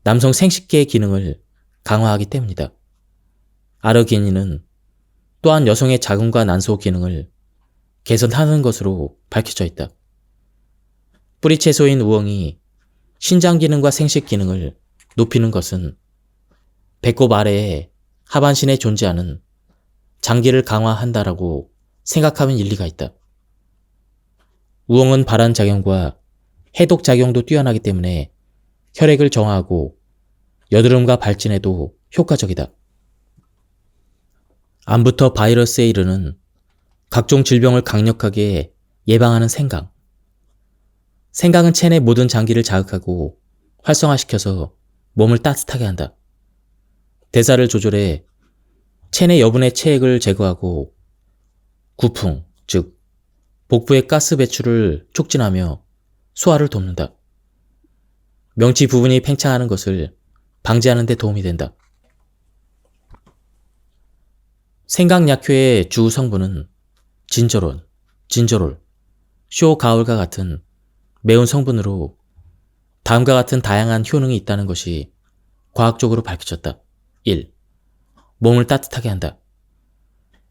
남성 생식기의 기능을 강화하기 때문이다. 아르기닌은 또한 여성의 자궁과 난소 기능을 개선하는 것으로 밝혀져 있다. 뿌리 채소인 우엉이 신장 기능과 생식 기능을 높이는 것은 배꼽 아래에 하반신에 존재하는 장기를 강화한다라고 생각하면 일리가 있다. 우엉은 발한작용과 해독작용도 뛰어나기 때문에 혈액을 정화하고 여드름과 발진에도 효과적이다. 암부터 바이러스에 이르는 각종 질병을 강력하게 예방하는 생강. 생강은 체내 모든 장기를 자극하고 활성화시켜서 몸을 따뜻하게 한다. 대사를 조절해 체내 여분의 체액을 제거하고 구풍, 즉 복부의 가스 배출을 촉진하며 소화를 돕는다. 명치 부분이 팽창하는 것을 방지하는 데 도움이 된다. 생강약효의 주 성분은 진저론, 진저롤, 쇼가울과 같은 매운 성분으로 다음과 같은 다양한 효능이 있다는 것이 과학적으로 밝혀졌다. 1. 몸을 따뜻하게 한다.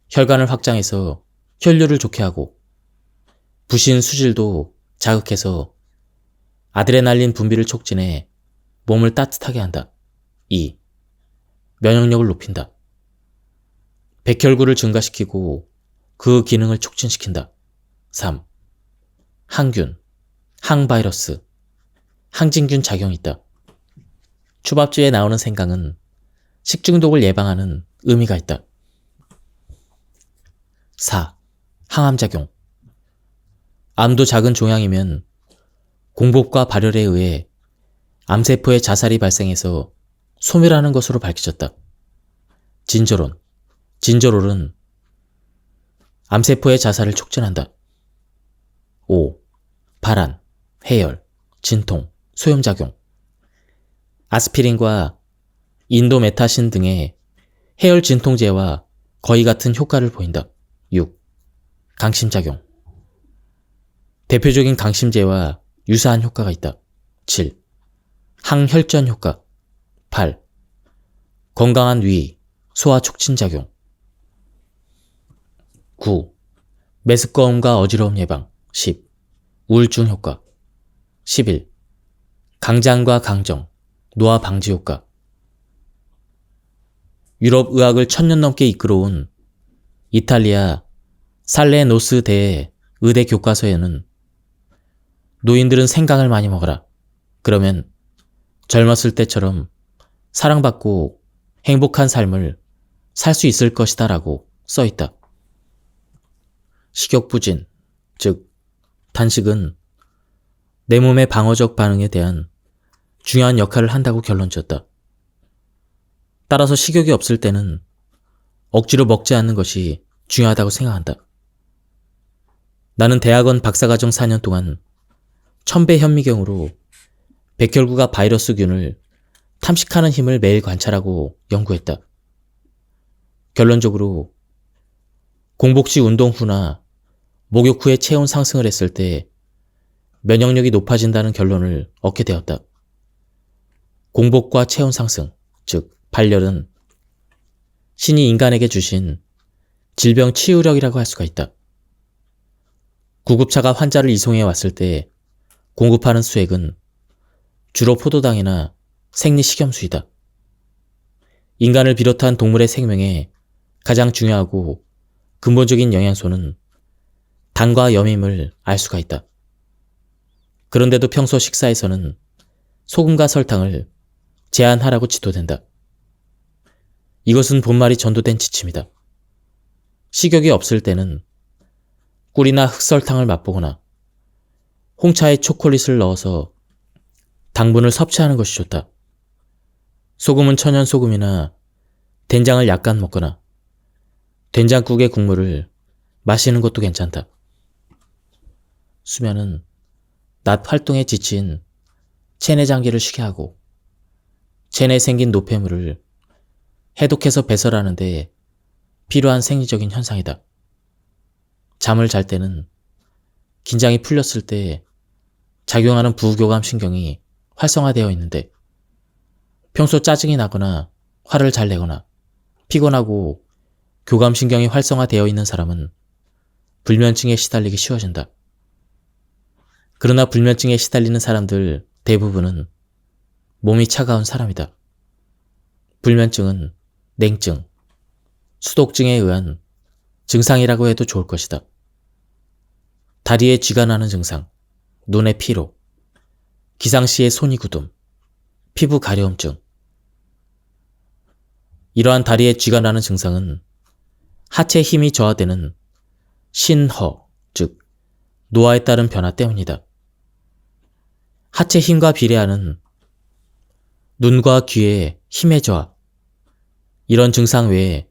혈관을 확장해서 혈류를 좋게 하고 부신 수질도 자극해서 아드레날린 분비를 촉진해 몸을 따뜻하게 한다. 2. 면역력을 높인다. 백혈구를 증가시키고 그 기능을 촉진시킨다. 3. 항균, 항바이러스, 항진균 작용이 있다. 초밥집에 나오는 생강은 식중독을 예방하는 의미가 있다. 4. 항암작용. 암도 작은 종양이면 공복과 발열에 의해 암세포의 자살이 발생해서 소멸하는 것으로 밝혀졌다. 진저론, 진저롤은 암세포의 자살을 촉진한다. 5. 발한, 해열, 진통, 소염작용. 아스피린과 인도메타신 등의 해열 진통제와 거의 같은 효과를 보인다. 6. 강심작용. 대표적인 강심제와 유사한 효과가 있다. 7. 항혈전 효과. 8. 건강한 위, 소화 촉진작용. 9. 메스꺼움과 어지러움 예방. 10. 우울증 효과. 11. 강장과 강정, 노화 방지 효과. 유럽 의학을 1000년 넘게 이끌어온 이탈리아 살레노스 대 의대 교과서에는 노인들은 생강을 많이 먹어라. 그러면 젊었을 때처럼 사랑받고 행복한 삶을 살 수 있을 것이다 라고 써있다. 식욕부진, 즉 단식은 내 몸의 방어적 반응에 대한 중요한 역할을 한다고 결론 지었다. 따라서 식욕이 없을 때는 억지로 먹지 않는 것이 중요하다고 생각한다. 나는 대학원 박사과정 4년 동안 천배 현미경으로 백혈구가 바이러스균을 탐식하는 힘을 매일 관찰하고 연구했다. 결론적으로 공복시 운동 후나 목욕 후에 체온 상승을 했을 때 면역력이 높아진다는 결론을 얻게 되었다. 공복과 체온 상승, 즉 발열은 신이 인간에게 주신 질병 치유력이라고 할 수가 있다. 구급차가 환자를 이송해 왔을 때 공급하는 수액은 주로 포도당이나 생리식염수이다. 인간을 비롯한 동물의 생명에 가장 중요하고 근본적인 영양소는 당과 염임을 알 수가 있다. 그런데도 평소 식사에서는 소금과 설탕을 제한하라고 지도된다. 이것은 본말이 전도된 지침이다. 식욕이 없을 때는 꿀이나 흑설탕을 맛보거나 홍차에 초콜릿을 넣어서 당분을 섭취하는 것이 좋다. 소금은 천연소금이나 된장을 약간 먹거나 된장국의 국물을 마시는 것도 괜찮다. 수면은 낮 활동에 지친 체내 장기를 쉬게 하고 체내에 생긴 노폐물을 해독해서 배설하는 데 필요한 생리적인 현상이다. 잠을 잘 때는 긴장이 풀렸을 때 작용하는 부교감 신경이 활성화되어 있는데 평소 짜증이 나거나 화를 잘 내거나 피곤하고 교감신경이 활성화되어 있는 사람은 불면증에 시달리기 쉬워진다. 그러나 불면증에 시달리는 사람들 대부분은 몸이 차가운 사람이다. 불면증은 냉증, 수독증에 의한 증상이라고 해도 좋을 것이다. 다리에 쥐가 나는 증상, 눈의 피로, 기상시에 손이 굳음, 피부 가려움증. 이러한 다리에 쥐가 나는 증상은 하체 힘이 저하되는 신허, 즉 노화에 따른 변화 때문이다. 하체 힘과 비례하는 눈과 귀의 힘의 저하. 이런 증상 외에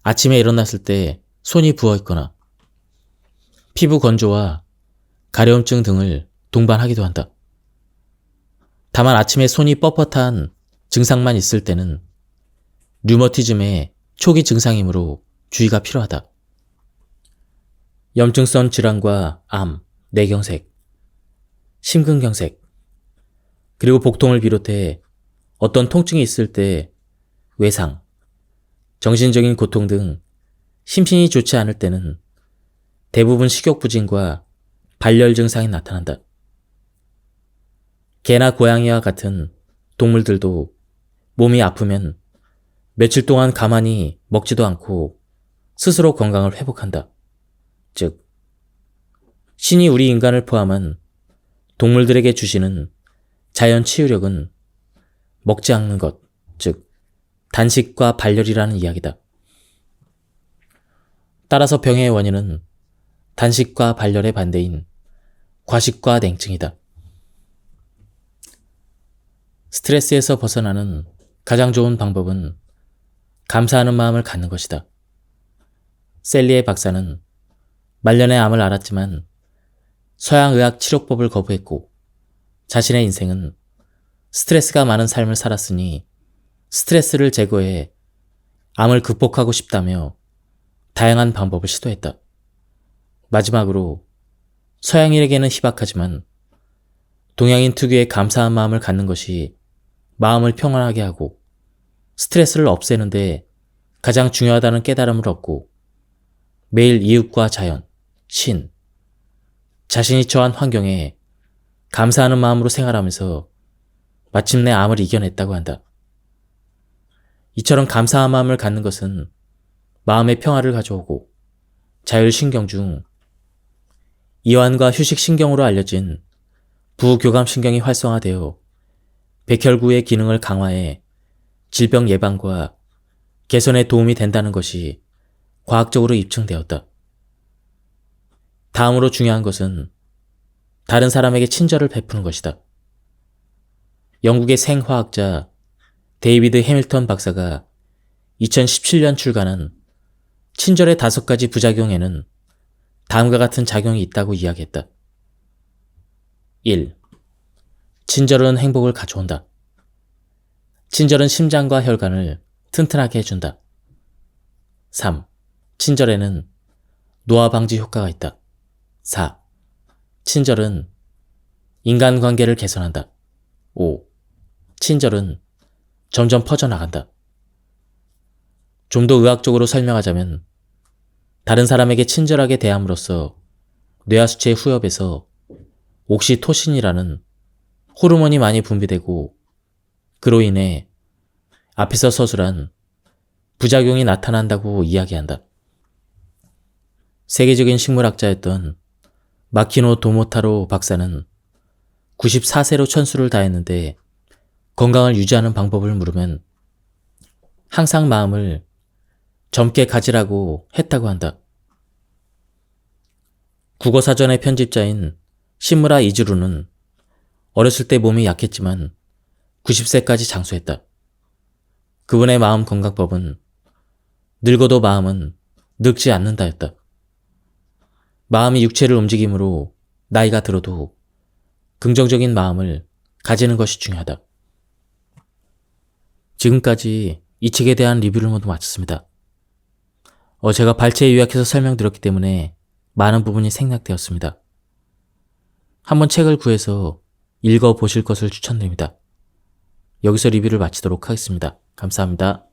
아침에 일어났을 때 손이 부어있거나 피부 건조와 가려움증 등을 동반하기도 한다. 다만 아침에 손이 뻣뻣한 증상만 있을 때는 류머티즘의 초기 증상이므로 주의가 필요하다. 염증성 질환과 암, 뇌경색, 심근경색, 그리고 복통을 비롯해 어떤 통증이 있을 때 외상, 정신적인 고통 등 심신이 좋지 않을 때는 대부분 식욕부진과 발열 증상이 나타난다. 개나 고양이와 같은 동물들도 몸이 아프면 며칠 동안 가만히 먹지도 않고 스스로 건강을 회복한다. 즉, 신이 우리 인간을 포함한 동물들에게 주시는 자연 치유력은 먹지 않는 것, 즉 단식과 발열이라는 이야기다. 따라서 병의 원인은 단식과 발열의 반대인 과식과 냉증이다. 스트레스에서 벗어나는 가장 좋은 방법은 감사하는 마음을 갖는 것이다. 셀리의 박사는 말년에 암을 앓았지만 서양의학 치료법을 거부했고 자신의 인생은 스트레스가 많은 삶을 살았으니 스트레스를 제거해 암을 극복하고 싶다며 다양한 방법을 시도했다. 마지막으로 서양인에게는 희박하지만 동양인 특유의 감사한 마음을 갖는 것이 마음을 평안하게 하고 스트레스를 없애는 데 가장 중요하다는 깨달음을 얻고 매일 이웃과 자연, 신, 자신이 처한 환경에 감사하는 마음으로 생활하면서 마침내 암을 이겨냈다고 한다. 이처럼 감사한 마음을 갖는 것은 마음의 평화를 가져오고 자율신경 중 이완과 휴식신경으로 알려진 부교감신경이 활성화되어 백혈구의 기능을 강화해 질병 예방과 개선에 도움이 된다는 것이 과학적으로 입증되었다. 다음으로 중요한 것은 다른 사람에게 친절을 베푸는 것이다. 영국의 생화학자 데이비드 해밀턴 박사가 2017년 출간한 친절의 5가지 부작용에는 다음과 같은 작용이 있다고 이야기했다. 1. 친절은 행복을 가져온다. 친절은 심장과 혈관을 튼튼하게 해준다. 3. 친절에는 노화 방지 효과가 있다. 4. 친절은 인간관계를 개선한다. 5. 친절은 점점 퍼져나간다. 좀 더 의학적으로 설명하자면 다른 사람에게 친절하게 대함으로써 뇌하수체의 후엽에서 옥시토신이라는 호르몬이 많이 분비되고 그로 인해 앞에서 서술한 부작용이 나타난다고 이야기한다. 세계적인 식물학자였던 마키노 도모타로 박사는 94세로 천수를 다했는데 건강을 유지하는 방법을 물으면 항상 마음을 젊게 가지라고 했다고 한다. 국어사전의 편집자인 시무라 이즈루는 어렸을 때 몸이 약했지만 90세까지 장수했다. 그분의 마음 건강법은 늙어도 마음은 늙지 않는다였다. 마음이 육체를 움직이므로 나이가 들어도 긍정적인 마음을 가지는 것이 중요하다. 지금까지 이 책에 대한 리뷰를 모두 마쳤습니다. 제가 발췌에 요약해서 설명드렸기 때문에 많은 부분이 생략되었습니다. 한번 책을 구해서 읽어보실 것을 추천드립니다. 여기서 리뷰를 마치도록 하겠습니다. 감사합니다.